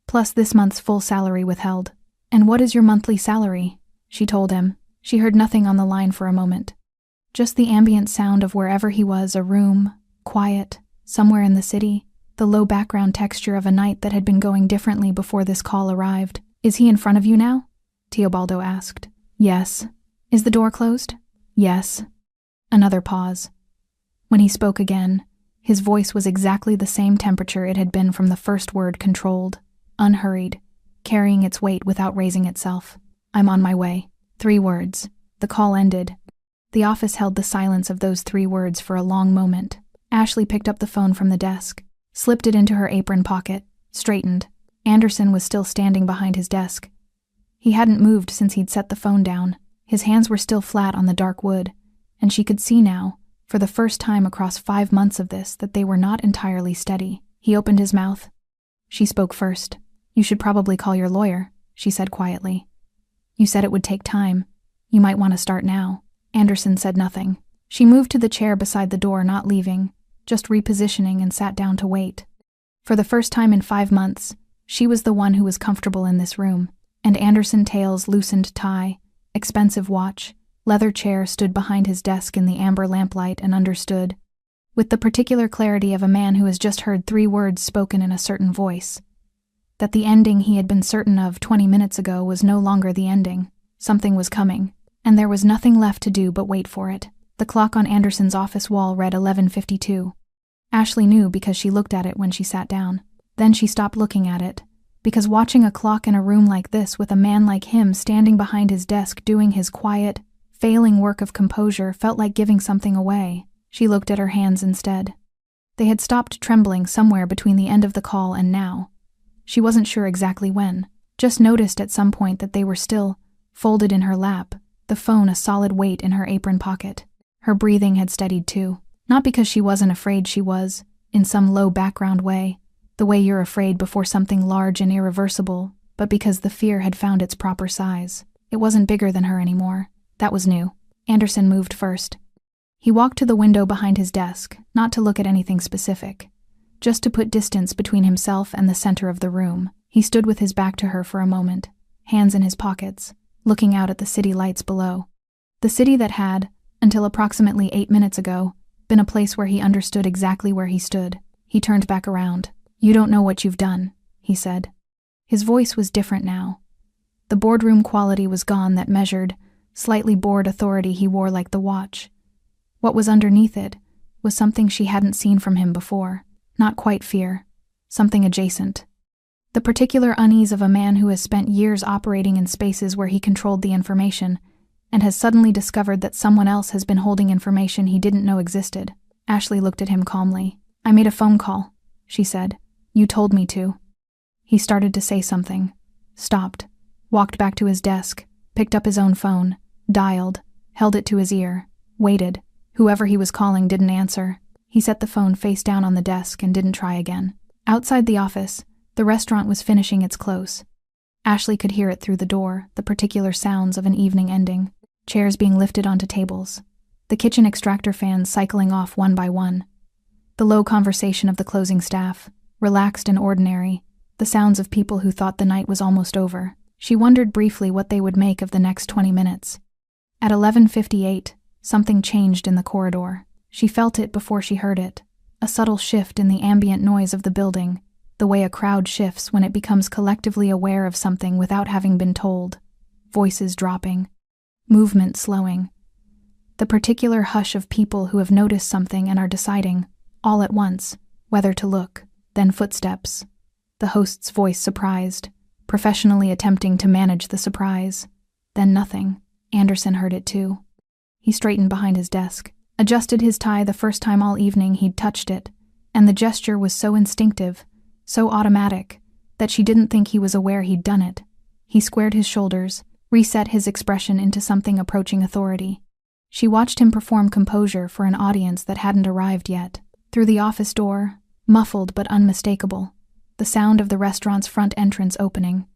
Plus this month's full salary withheld. "And what is your monthly salary?" she told him. She heard nothing on the line for a moment. Just the ambient sound of wherever he was, a room, quiet, somewhere in the city, the low background texture of a night that had been going differently before this call arrived. "Is he in front of you now?" Teobaldo asked. "Yes." "Is the door closed?" "Yes." Another pause. When he spoke again, his voice was exactly the same temperature it had been from the first word, controlled, unhurried, carrying its weight without raising itself. "I'm on my way." 3 words. The call ended. The office held the silence of those 3 words for a long moment. Ashley picked up the phone from the desk, slipped it into her apron pocket, straightened. Anderson was still standing behind his desk. He hadn't moved since he'd set the phone down. His hands were still flat on the dark wood, and she could see now, for the first time across 5 months of this, that they were not entirely steady. He opened his mouth. She spoke first. "You should probably call your lawyer," she said quietly. "You said it would take time. You might want to start now." Anderson said nothing. She moved to the chair beside the door, not leaving, just repositioning, and sat down to wait. For the first time in 5 months, she was the one who was comfortable in this room, and Anderson Tales' loosened tie, expensive watch, leather chair stood behind his desk in the amber lamplight and understood, with the particular clarity of a man who has just heard 3 words spoken in a certain voice, that the ending he had been certain of 20 minutes ago was no longer the ending. Something was coming, and there was nothing left to do but wait for it. The clock on Anderson's office wall read 11:52. Ashley knew because she looked at it when she sat down. Then she stopped looking at it, because watching a clock in a room like this with a man like him standing behind his desk doing his quiet, failing work of composure felt like giving something away. She looked at her hands instead. They had stopped trembling somewhere between the end of the call and now. She wasn't sure exactly when, just noticed at some point that they were still, folded in her lap, the phone a solid weight in her apron pocket. Her breathing had steadied too, not because she wasn't afraid she was, in some low background way, the way you're afraid before something large and irreversible, but because the fear had found its proper size. It wasn't bigger than her anymore. That was new. Anderson moved first. He walked to the window behind his desk, not to look at anything specific, just to put distance between himself and the center of the room. He stood with his back to her for a moment, hands in his pockets, looking out at the city lights below. The city that had, until approximately 8 minutes ago, been a place where he understood exactly where he stood. He turned back around. "You don't know what you've done," he said. His voice was different now. The boardroom quality was gone, that measured, slightly bored authority he wore like the watch. What was underneath it was something she hadn't seen from him before. Not quite fear. Something adjacent. The particular unease of a man who has spent years operating in spaces where he controlled the information and has suddenly discovered that someone else has been holding information he didn't know existed. Ashley looked at him calmly. "I made a phone call," she said. "You told me to." He started to say something. Stopped. Walked back to his desk. Picked up his own phone. Dialed. Held it to his ear. Waited. Whoever he was calling didn't answer. He set the phone face down on the desk and didn't try again. Outside the office, the restaurant was finishing its close. Ashley could hear it through the door, the particular sounds of an evening ending. Chairs being lifted onto tables. The kitchen extractor fans cycling off one by one. The low conversation of the closing staff, relaxed and ordinary, the sounds of people who thought the night was almost over. She wondered briefly what they would make of the next 20 minutes. At 11:58, something changed in the corridor. She felt it before she heard it. A subtle shift in the ambient noise of the building, the way a crowd shifts when it becomes collectively aware of something without having been told. Voices dropping. Movement slowing. The particular hush of people who have noticed something and are deciding, all at once, whether to look. Then footsteps. The host's voice surprised, professionally attempting to manage the surprise. Then nothing. Anderson heard it too. He straightened behind his desk, adjusted his tie the first time all evening he'd touched it, and the gesture was so instinctive, so automatic, that she didn't think he was aware he'd done it. He squared his shoulders, reset his expression into something approaching authority. She watched him perform composure for an audience that hadn't arrived yet. Through the office door, muffled but unmistakable, the sound of the restaurant's front entrance opening.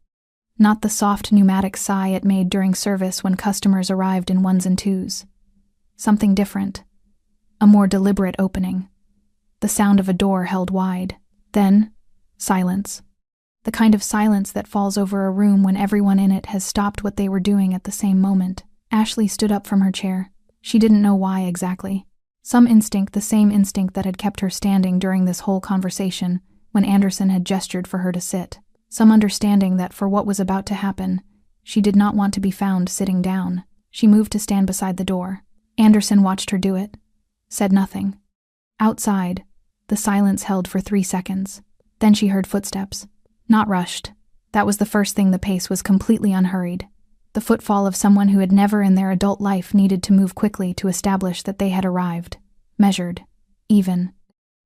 Not the soft pneumatic sigh it made during service when customers arrived in ones and twos. Something different. A more deliberate opening. The sound of a door held wide. Then, silence. The kind of silence that falls over a room when everyone in it has stopped what they were doing at the same moment. Ashley stood up from her chair. She didn't know why exactly. Some instinct, the same instinct that had kept her standing during this whole conversation when Anderson had gestured for her to sit. Some understanding that for what was about to happen, she did not want to be found sitting down. She moved to stand beside the door. Anderson watched her do it. Said nothing. Outside, the silence held for 3 seconds. Then she heard footsteps. Not rushed. That was the first thing. The pace was completely unhurried. The footfall of someone who had never in their adult life needed to move quickly to establish that they had arrived. Measured. Even.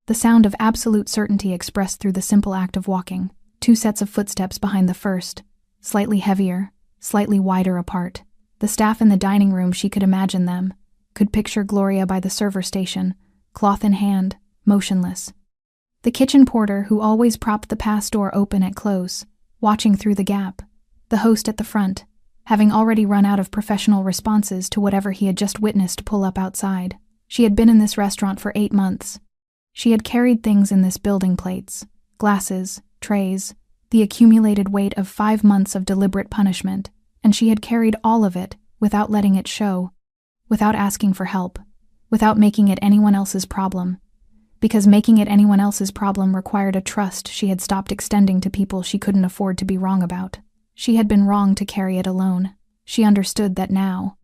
The sound of absolute certainty expressed through the simple act of walking. 2 sets of footsteps behind the first. Slightly heavier, slightly wider apart. The staff in the dining room, she could imagine them. Could picture Gloria by the server station, cloth in hand, motionless. The kitchen porter who always propped the pass door open at close, watching through the gap. The host at the front, having already run out of professional responses to whatever he had just witnessed pull up outside. She had been in this restaurant for 8 months. She had carried things in this building: plates, glasses, trays, the accumulated weight of 5 months of deliberate punishment, and she had carried all of it without letting it show, without asking for help, without making it anyone else's problem. Because making it anyone else's problem required a trust she had stopped extending to people she couldn't afford to be wrong about. She had been wrong to carry it alone. She understood that now.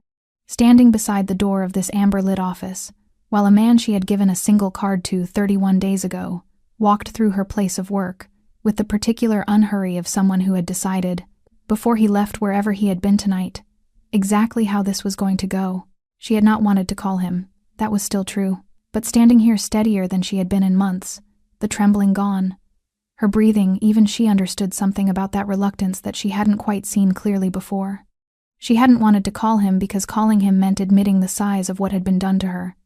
Standing beside the door of this amber-lit office, while a man she had given a single card to 31 days ago walked through her place of work, with the particular unhurry of someone who had decided, before he left wherever he had been tonight, exactly how this was going to go. She had not wanted to call him. That was still true. But standing here steadier than she had been in months, the trembling gone, her breathing, even she understood something about that reluctance that she hadn't quite seen clearly before. She hadn't wanted to call him because calling him meant admitting the size of what had been done to her,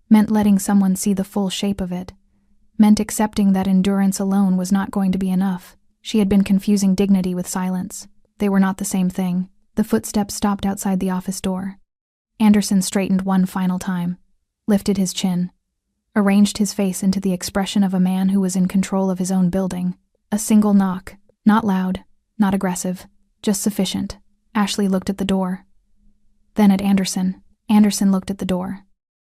meant letting someone see the full shape of it, meant accepting that endurance alone was not going to be enough. She had been confusing dignity with silence. They were not the same thing. The footsteps stopped outside the office door. Anderson straightened one final time, lifted his chin, arranged his face into the expression of a man who was in control of his own building. A single knock, not loud, not aggressive, Just sufficient. Ashley looked at the door. Then at Anderson. Anderson looked at the door.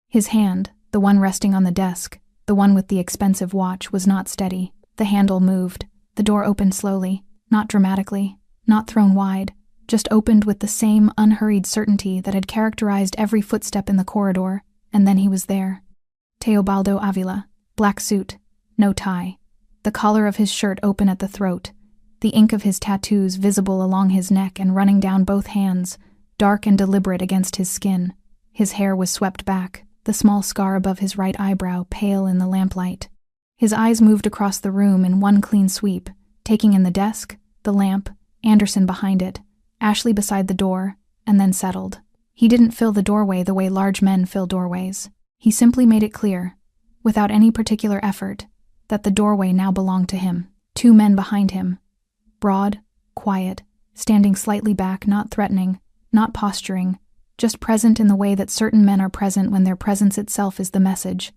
His hand, the one resting on the desk, the one with the expensive watch, was not steady. The handle moved. The door opened slowly, not dramatically, not thrown wide, just opened with the same unhurried certainty that had characterized every footstep in the corridor, and then he was there. Teobaldo Avila, black suit, no tie, the collar of his shirt open at the throat, the ink of his tattoos visible along his neck and running down both hands, dark and deliberate against his skin. His hair was swept back, the small scar above his right eyebrow pale in the lamplight. His eyes moved across the room in one clean sweep, taking in the desk, the lamp, Anderson behind it, Ashley beside the door, and then settled. He didn't fill the doorway the way large men fill doorways. He simply made it clear, without any particular effort, that the doorway now belonged to him. 2 men behind him, broad, quiet, standing slightly back, not threatening, not posturing, just present in the way that certain men are present when their presence itself is the message.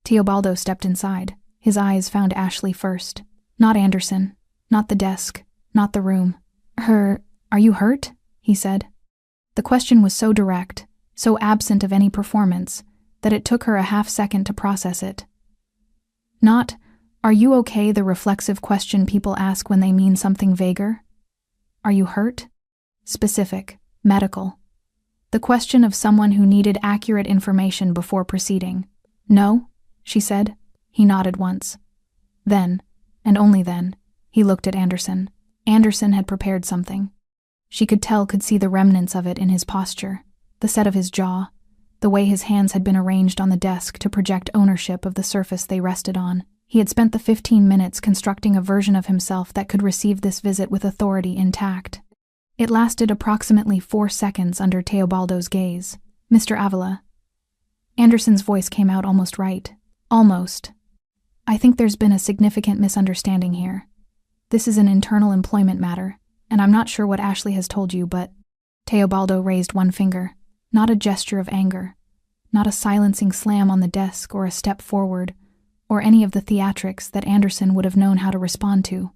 Teobaldo stepped inside. His eyes found Ashley first. Not Anderson, not the desk, not the room. Are you hurt?" he said. The question was so direct, so absent of any performance, that it took her a half-second to process it. Not, "Are you okay?" the reflexive question people ask when they mean something vaguer. Are you hurt? Specific, medical. The question of someone who needed accurate information before proceeding. "No," she said. He nodded once. Then, and only then, he looked at Anderson. Anderson had prepared something. She could see the remnants of it in his posture, the set of his jaw, the way his hands had been arranged on the desk to project ownership of the surface they rested on. He had spent the 15 minutes constructing a version of himself that could receive this visit with authority intact. It lasted approximately 4 seconds under Teobaldo's gaze. "Mr. Avila." Anderson's voice came out almost right. "Almost. I think there's been a significant misunderstanding here. This is an internal employment matter, and I'm not sure what Ashley has told you, but—" Teobaldo raised one finger, not a gesture of anger, not a silencing slam on the desk or a step forward, or any of the theatrics that Anderson would have known how to respond to,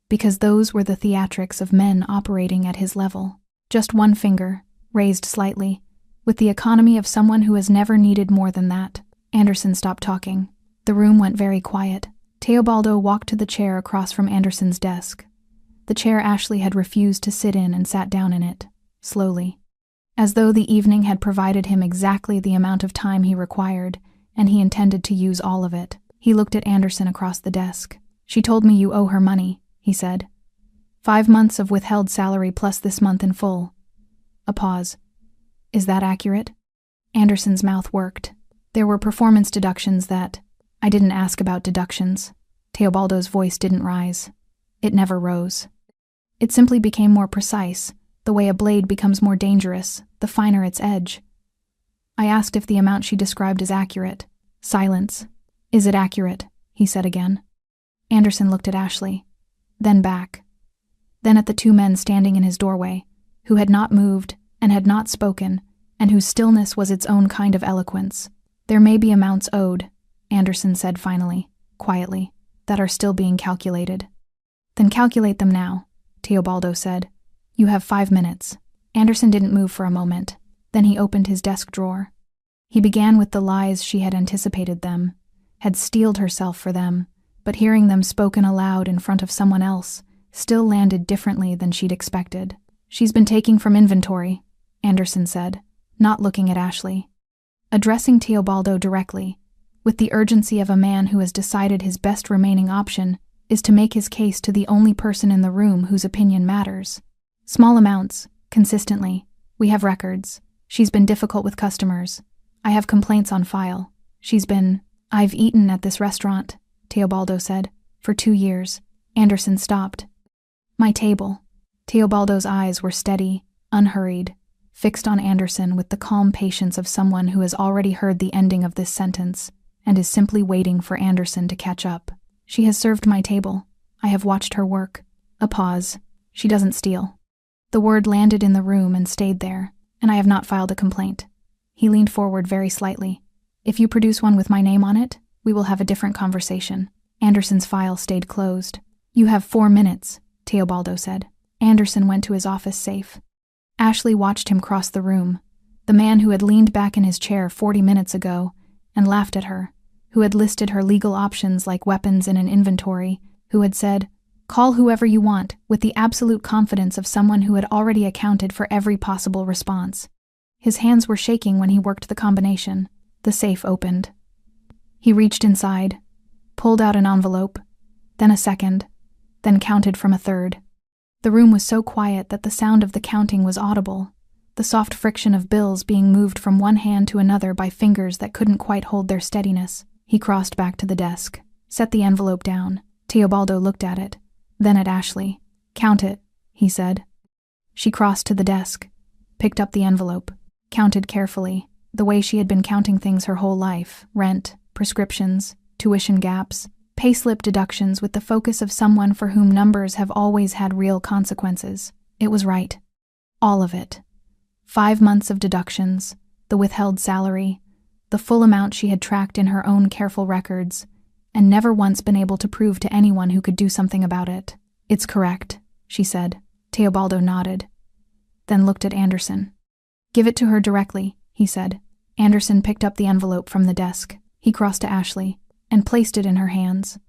because those were the theatrics of men operating at his level. Just one finger, raised slightly, with the economy of someone who has never needed more than that. Anderson stopped talking. The room went very quiet. Teobaldo walked to the chair across from Anderson's desk. The chair Ashley had refused to sit in, and sat down in it, slowly. As though the evening had provided him exactly the amount of time he required, and he intended to use all of it. He looked at Anderson across the desk. "She told me you owe her money," he said. 5 months of withheld salary plus this month in full. A pause. "Is that accurate?" Anderson's mouth worked. "There were performance deductions that—" "I didn't ask about deductions." Teobaldo's voice didn't rise. It never rose. It simply became more precise, the way a blade becomes more dangerous, the finer its edge. "I asked if the amount she described is accurate." Silence. "Is it accurate?" he said again. Anderson looked at Ashley, then back, then at the 2 men standing in his doorway, who had not moved and had not spoken, and whose stillness was its own kind of eloquence. "There may be amounts owed," Anderson said finally, quietly, "that are still being calculated." "Then calculate them now," Teobaldo said. "You have 5 minutes. Anderson didn't move for a moment. Then he opened his desk drawer. He began with the lies she had anticipated them, had steeled herself for them, but hearing them spoken aloud in front of someone else still landed differently than she'd expected. "She's been taking from inventory," Anderson said, not looking at Ashley. Addressing Teobaldo directly, with the urgency of a man who has decided his best remaining option is to make his case to the only person in the room whose opinion matters. "Small amounts, consistently. We have records. She's been difficult with customers. I have complaints on file. I've eaten at this restaurant," Teobaldo said, "for 2 years. Anderson stopped. "My table." Teobaldo's eyes were steady, unhurried, fixed on Anderson with the calm patience of someone who has already heard the ending of this sentence and is simply waiting for Anderson to catch up. "She has served my table. I have watched her work." A pause. "She doesn't steal." The word landed in the room and stayed there, "and I have not filed a complaint." He leaned forward very slightly. "If you produce one with my name on it, we will have a different conversation." Anderson's file stayed closed. "You have 4 minutes," Teobaldo said. Anderson went to his office safe. Ashley watched him cross the room, the man who had leaned back in his chair 40 minutes ago and laughed at her, who had listed her legal options like weapons in an inventory, who had said, "Call whoever you want," with the absolute confidence of someone who had already accounted for every possible response. His hands were shaking when he worked the combination. The safe opened. He reached inside, pulled out an envelope, then a second, then counted from a third. The room was so quiet that the sound of the counting was audible, the soft friction of bills being moved from one hand to another by fingers that couldn't quite hold their steadiness. He crossed back to the desk, set the envelope down. Teobaldo looked at it, then at Ashley. "Count it," he said. She crossed to the desk, picked up the envelope, counted carefully, the way she had been counting things her whole life: rent, prescriptions, tuition gaps, payslip deductions, with the focus of someone for whom numbers have always had real consequences. It was right. All of it. 5 months of deductions, the withheld salary, the full amount she had tracked in her own careful records, and never once been able to prove to anyone who could do something about it. "It's correct," she said. Teobaldo nodded, then looked at Anderson. "Give it to her directly," he said. Anderson picked up the envelope from the desk. He crossed to Ashley and placed it in her hands.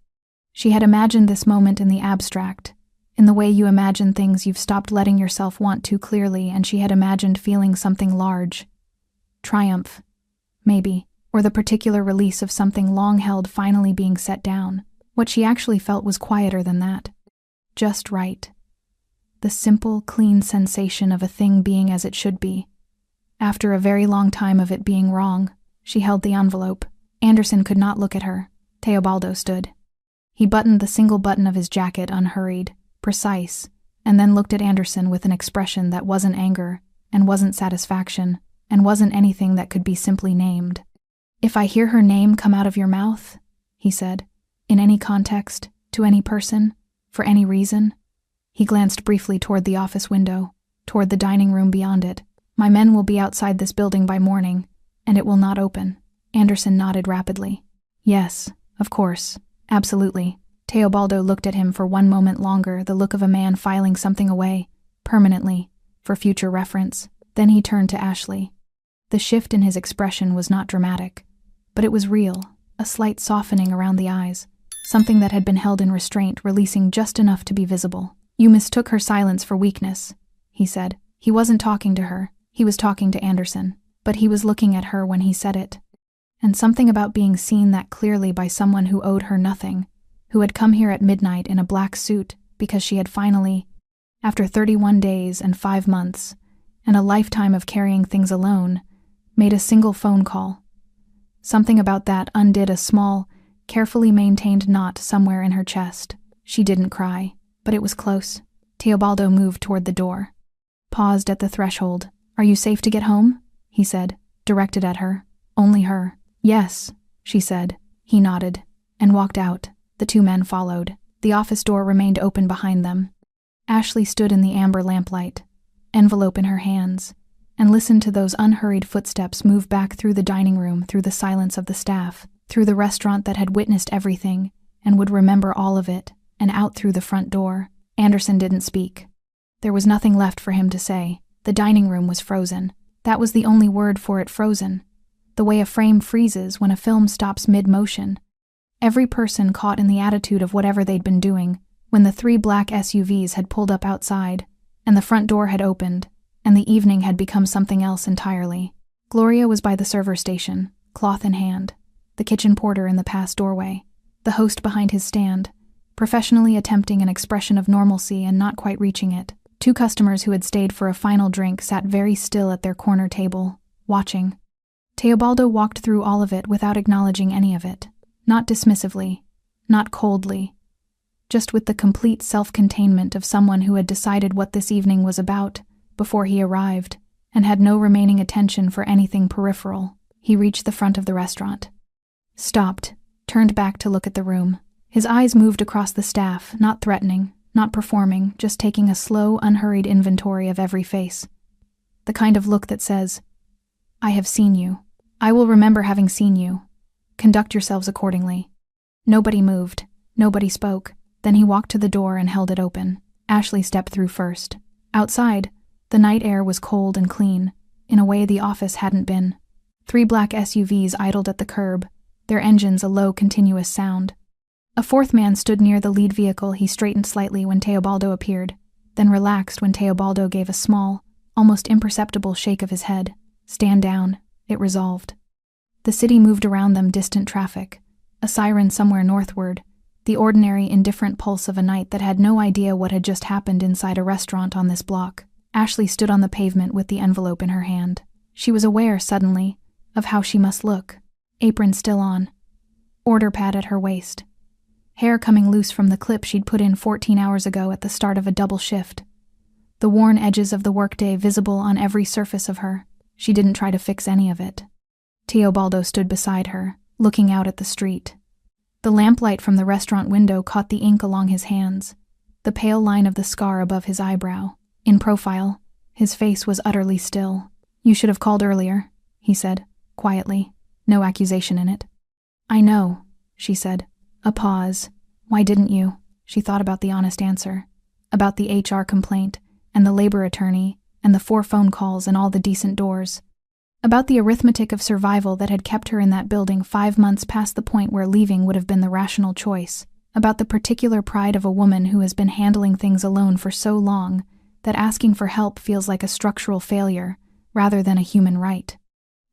She had imagined this moment in the abstract, in the way you imagine things you've stopped letting yourself want too clearly, and she had imagined feeling something large. Triumph, maybe, or the particular release of something long held finally being set down. What she actually felt was quieter than that. Just right. The simple, clean sensation of a thing being as it should be. After a very long time of it being wrong, she held the envelope. Anderson could not look at her. Teobaldo stood. He buttoned the single button of his jacket unhurried, precise, and then looked at Anderson with an expression that wasn't anger, and wasn't satisfaction, and wasn't anything that could be simply named. "If I hear her name come out of your mouth," he said, "in any context, to any person, for any reason," he glanced briefly toward the office window, toward the dining room beyond it, "my men will be outside this building by morning, and it will not open." Anderson nodded rapidly. "Yes, of course, absolutely." Teobaldo looked at him for one moment longer, the look of a man filing something away, permanently, for future reference. Then he turned to Ashley. The shift in his expression was not dramatic, but it was real, a slight softening around the eyes, something that had been held in restraint releasing just enough to be visible. "You mistook her silence for weakness," he said. He wasn't talking to her, he was talking to Anderson, but he was looking at her when he said it. And something about being seen that clearly by someone who owed her nothing, who had come here at midnight in a black suit because she had finally, after 31 days and 5 months, and a lifetime of carrying things alone, made a single phone call. Something about that undid a small, carefully maintained knot somewhere in her chest. She didn't cry, but it was close. Teobaldo moved toward the door, paused at the threshold. "Are you safe to get home?" he said, directed at her. Only her. "Yes," she said. He nodded, and walked out. The 2 men followed. The office door remained open behind them. Ashley stood in the amber lamplight, envelope in her hands, and listened to those unhurried footsteps move back through the dining room, through the silence of the staff, through the restaurant that had witnessed everything and would remember all of it, and out through the front door. Anderson didn't speak. There was nothing left for him to say. The dining room was frozen. That was the only word for it: frozen. The way a frame freezes when a film stops mid-motion. Every person caught in the attitude of whatever they'd been doing when the 3 black SUVs had pulled up outside, and the front door had opened, and the evening had become something else entirely. Gloria was by the server station, cloth in hand, the kitchen porter in the past doorway, the host behind his stand, professionally attempting an expression of normalcy and not quite reaching it. 2 customers who had stayed for a final drink sat very still at their corner table, watching. Teobaldo walked through all of it without acknowledging any of it, not dismissively, not coldly, just with the complete self-containment of someone who had decided what this evening was about before he arrived, and had no remaining attention for anything peripheral. He reached the front of the restaurant, stopped, turned back to look at the room. His eyes moved across the staff, not threatening, not performing, just taking a slow, unhurried inventory of every face. The kind of look that says, "I have seen you. I will remember having seen you. Conduct yourselves accordingly." Nobody moved. Nobody spoke. Then he walked to the door and held it open. Ashley stepped through first. Outside, the night air was cold and clean, in a way the office hadn't been. 3 black SUVs idled at the curb, their engines a low, continuous sound. A 4th man stood near the lead vehicle. He straightened slightly when Teobaldo appeared, then relaxed when Teobaldo gave a small, almost imperceptible shake of his head. Stand down, it resolved. The city moved around them, distant traffic, a siren somewhere northward, the ordinary, indifferent pulse of a night that had no idea what had just happened inside a restaurant on this block. Ashley stood on the pavement with the envelope in her hand. She was aware, suddenly, of how she must look. Apron still on. Order pad at her waist. Hair coming loose from the clip she'd put in 14 hours ago at the start of a double shift. The worn edges of the workday visible on every surface of her. She didn't try to fix any of it. Teobaldo stood beside her, looking out at the street. The lamplight from the restaurant window caught the ink along his hands, the pale line of the scar above his eyebrow. In profile, his face was utterly still. "You should have called earlier," he said, quietly, no accusation in it. "I know," she said. A pause. "Why didn't you?" She thought about the honest answer, about the HR complaint, and the labor attorney, and the 4 phone calls and all the decent doors. About the arithmetic of survival that had kept her in that building 5 months past the point where leaving would have been the rational choice. About the particular pride of a woman who has been handling things alone for so long that asking for help feels like a structural failure rather than a human right.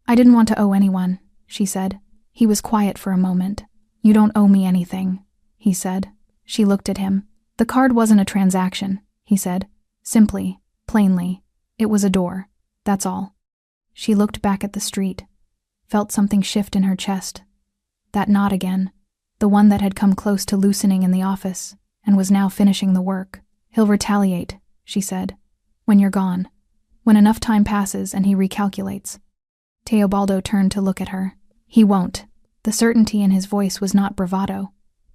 "I didn't want to owe anyone," she said. He was quiet for a moment. "You don't owe me anything," he said. She looked at him. "The card wasn't a transaction," he said. Simply, plainly, it was a door. That's all. She looked back at the street, felt something shift in her chest. That knot again, the one that had come close to loosening in the office, and was now finishing the work. "He'll retaliate," she said. "When you're gone. When enough time passes and he recalculates." Teobaldo turned to look at her. "He won't." The certainty in his voice was not bravado.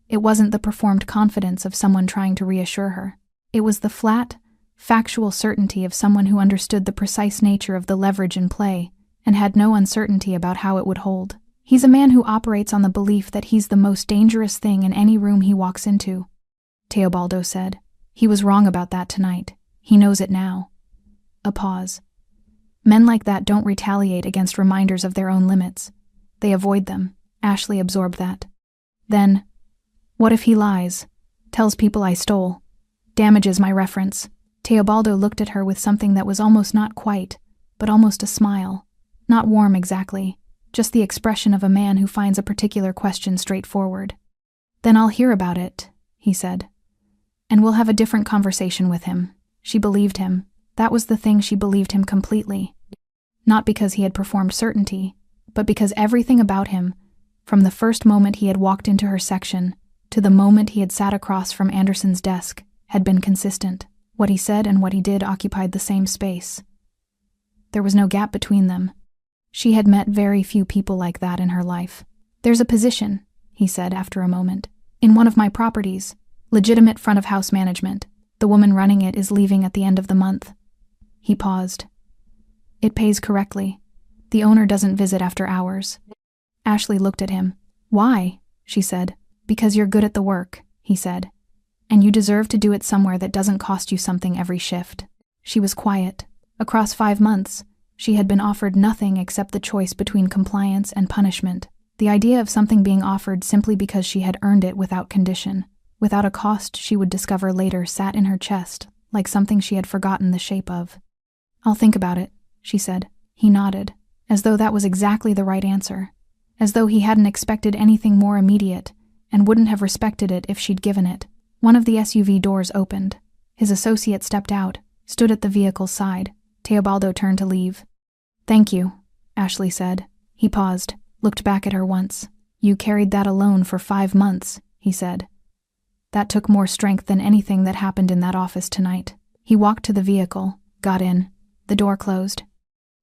It wasn't the performed confidence of someone trying to reassure her. It was the flat, factual certainty of someone who understood the precise nature of the leverage in play and had no uncertainty about how it would hold. "He's a man who operates on the belief that he's the most dangerous thing in any room he walks into," Teobaldo said. "He was wrong about that tonight. He knows it now." A pause. "Men like that don't retaliate against reminders of their own limits. They avoid them." Ashley absorbed that. Then, "What if he lies? Tells people I stole? Damages my reference?" Teobaldo looked at her with something that was almost not quite, but almost a smile. Not warm exactly, just the expression of a man who finds a particular question straightforward. "Then I'll hear about it," he said. "And we'll have a different conversation with him." She believed him. That was the thing, she believed him completely. Not because he had performed certainty, but because everything about him, from the first moment he had walked into her section to the moment he had sat across from Anderson's desk, had been consistent. What he said and what he did occupied the same space. There was no gap between them. She had met very few people like that in her life. "There's a position," he said after a moment, "in one of my properties, legitimate front-of-house management. The woman running it is leaving at the end of the month." He paused. "It pays correctly. The owner doesn't visit after hours." Ashley looked at him. "Why?" she said. "Because you're good at the work," he said. "And you deserve to do it somewhere that doesn't cost you something every shift." She was quiet. Across 5 months, she had been offered nothing except the choice between compliance and punishment. The idea of something being offered simply because she had earned it without condition, without a cost she would discover later, sat in her chest, like something she had forgotten the shape of. "I'll think about it," she said. He nodded, as though that was exactly the right answer, as though he hadn't expected anything more immediate, and wouldn't have respected it if she'd given it. One of the SUV doors opened. His associate stepped out, stood at the vehicle's side. Teobaldo turned to leave. "Thank you," Ashley said. He paused, looked back at her once. "You carried that alone for 5 months," he said. "That took more strength than anything that happened in that office tonight." He walked to the vehicle, got in. The door closed.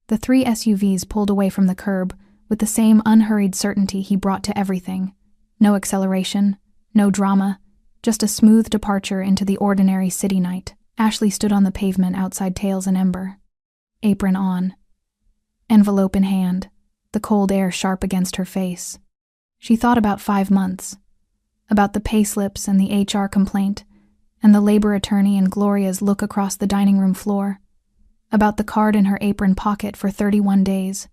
The 3 SUVs pulled away from the curb with the same unhurried certainty he brought to everything. No acceleration, no drama, just a smooth departure into the ordinary city night. Ashley stood on the pavement outside Tails and Ember. Apron on. Envelope in hand, the cold air sharp against her face. She thought about 5 months, about the payslips and the HR complaint, and the labor attorney and Gloria's look across the dining room floor, about the card in her apron pocket for 31 days,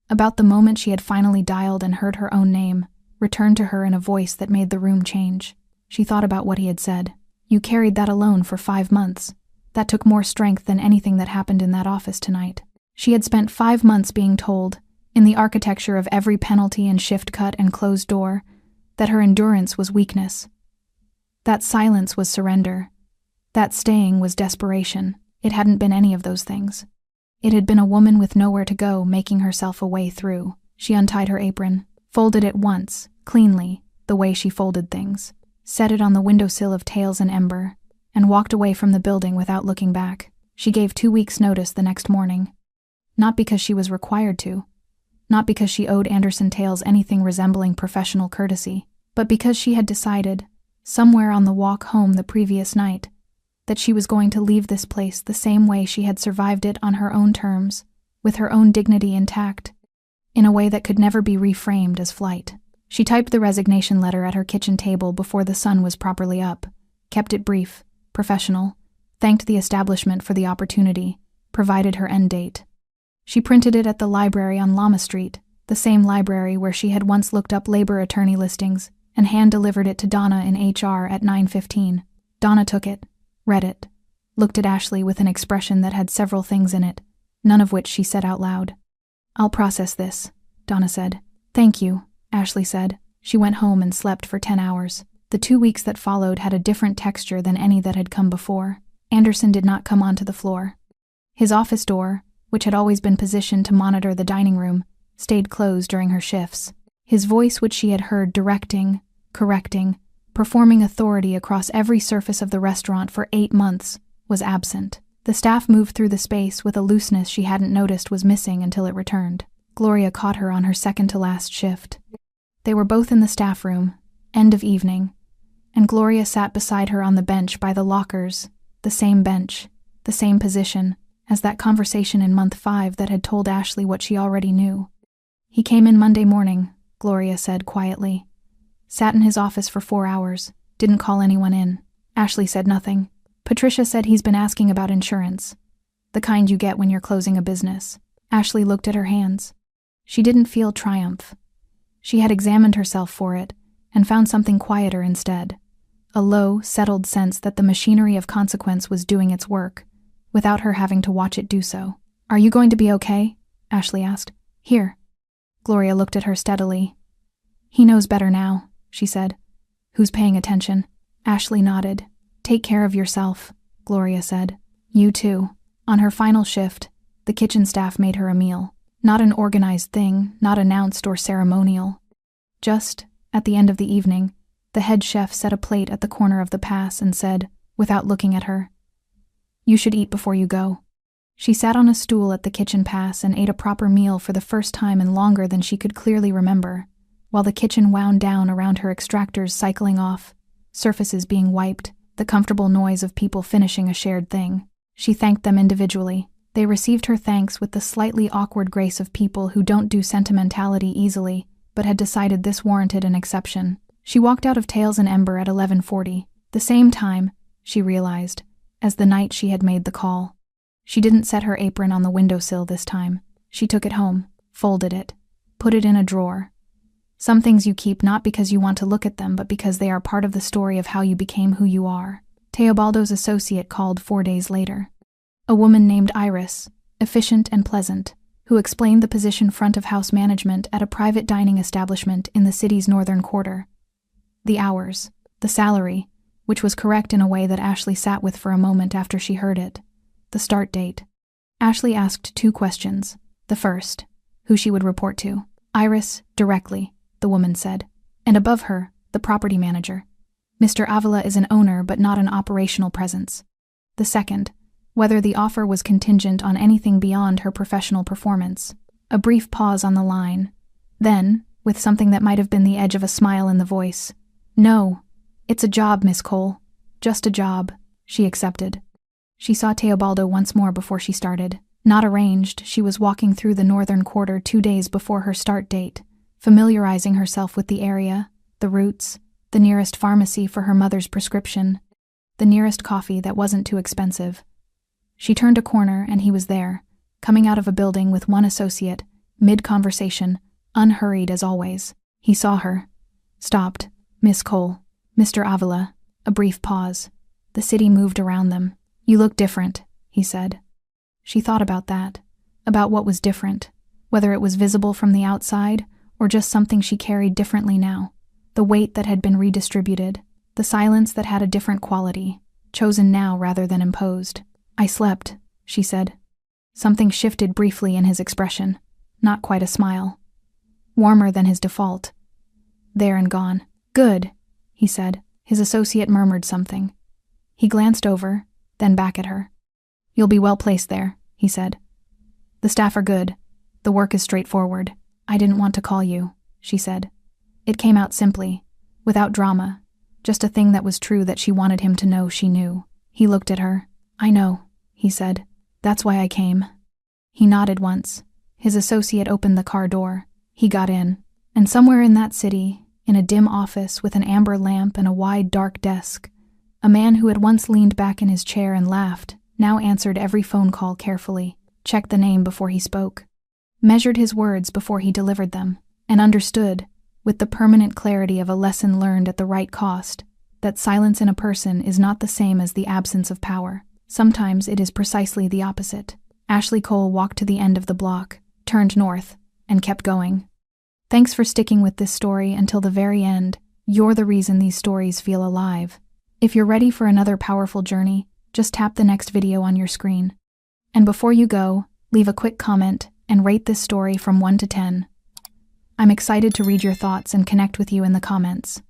about the moment she had finally dialed and heard her own name, returned to her in a voice that made the room change. She thought about what he had said. You carried that alone for 5 months. That took more strength than anything that happened in that office tonight. She had spent 5 months being told, in the architecture of every penalty and shift cut and closed door, that her endurance was weakness. That silence was surrender. That staying was desperation. It hadn't been any of those things. It had been a woman with nowhere to go making herself a way through. She untied her apron, folded it once, cleanly, the way she folded things, set it on the windowsill of Tails and Ember, and walked away from the building without looking back. She gave 2 weeks' notice the next morning. Not because she was required to, not because she owed Anderson Tails anything resembling professional courtesy, but because she had decided, somewhere on the walk home the previous night, that she was going to leave this place the same way she had survived it on her own terms, with her own dignity intact, in a way that could never be reframed as flight. She typed the resignation letter at her kitchen table before the sun was properly up, kept it brief, professional, thanked the establishment for the opportunity, provided her end date. She printed it at the library on Lama Street, the same library where she had once looked up labor attorney listings, and hand-delivered it to Donna in HR at 9:15. Donna took it, read it, looked at Ashley with an expression that had several things in it, none of which she said out loud. I'll process this, Donna said. Thank you, Ashley said. She went home and slept for 10 hours. The 2 weeks that followed had a different texture than any that had come before. Anderson did not come onto the floor. His office door, which had always been positioned to monitor the dining room, stayed closed during her shifts. His voice, which she had heard directing, correcting, performing authority across every surface of the restaurant for 8 months, was absent. The staff moved through the space with a looseness she hadn't noticed was missing until it returned. Gloria caught her on her second-to-last shift. They were both in the staff room, end of evening, and Gloria sat beside her on the bench by the lockers, the same bench, the same position, as that conversation in month 5 that had told Ashley what she already knew. He came in Monday morning, Gloria said quietly. Sat in his office for 4 hours, didn't call anyone in. Ashley said nothing. Patricia said he's been asking about insurance, the kind you get when you're closing a business. Ashley looked at her hands. She didn't feel triumph. She had examined herself for it, and found something quieter instead. A low, settled sense that the machinery of consequence was doing its work, without her having to watch it do so. Are you going to be okay? Ashley asked. Here. Gloria looked at her steadily. He knows better now, she said. Who's paying attention? Ashley nodded. Take care of yourself, Gloria said. You too. On her final shift, the kitchen staff made her a meal. Not an organized thing, not announced or ceremonial. Just, at the end of the evening, the head chef set a plate at the corner of the pass and said, without looking at her, You should eat before you go. She sat on a stool at the kitchen pass and ate a proper meal for the first time in longer than she could clearly remember, while the kitchen wound down around her, extractors cycling off, surfaces being wiped, the comfortable noise of people finishing a shared thing. She thanked them individually. They received her thanks with the slightly awkward grace of people who don't do sentimentality easily, but had decided this warranted an exception. She walked out of Tails and Ember at 11:40, the same time, she realized, as the night she had made the call. She didn't set her apron on the windowsill this time. She took it home, folded it, put it in a drawer. Some things you keep not because you want to look at them, but because they are part of the story of how you became who you are. Teobaldo's associate called 4 days later. A woman named Iris, efficient and pleasant, who explained the position front of house management at a private dining establishment in the city's northern quarter. The hours, the salary, which was correct in a way that Ashley sat with for a moment after she heard it. The start date. Ashley asked 2 questions. The first, who she would report to. Iris, directly, the woman said. And above her, the property manager. Mr. Avila is an owner but not an operational presence. The second, whether the offer was contingent on anything beyond her professional performance. A brief pause on the line. Then, with something that might have been the edge of a smile in the voice. No, it's a job, Miss Cole. Just a job, she accepted. She saw Teobaldo once more before she started. Not arranged, she was walking through the northern quarter 2 days before her start date, familiarizing herself with the area, the routes, the nearest pharmacy for her mother's prescription. the nearest coffee that wasn't too expensive. She turned a corner and he was there, coming out of a building with one associate, mid-conversation, unhurried as always. He saw her. Stopped. Miss Cole. Mr. Avila. A brief pause. The city moved around them. You look different, he said. She thought about that. About what was different. Whether it was visible from the outside, or just something she carried differently now. The weight that had been redistributed. The silence that had a different quality. Chosen now rather than imposed. I slept, she said. Something shifted briefly in his expression. Not quite a smile. Warmer than his default. There and gone. Good, he said. His associate murmured something. He glanced over, then back at her. You'll be well placed there, he said. The staff are good. The work is straightforward. I didn't want to call you, she said. It came out simply, without drama, just a thing that was true that she wanted him to know she knew. He looked at her. I know, he said. That's why I came. He nodded once. His associate opened the car door. He got in. And somewhere in that city, in a dim office with an amber lamp and a wide, dark desk, a man who had once leaned back in his chair and laughed, now answered every phone call carefully, checked the name before he spoke, measured his words before he delivered them, and understood, with the permanent clarity of a lesson learned at the right cost, that silence in a person is not the same as the absence of power. Sometimes it is precisely the opposite. Ashley Cole walked to the end of the block, turned north, and kept going. Thanks for sticking with this story until the very end. You're the reason these stories feel alive. If you're ready for another powerful journey, just tap the next video on your screen. And before you go, leave a quick comment and rate this story from 1 to 10. I'm excited to read your thoughts and connect with you in the comments.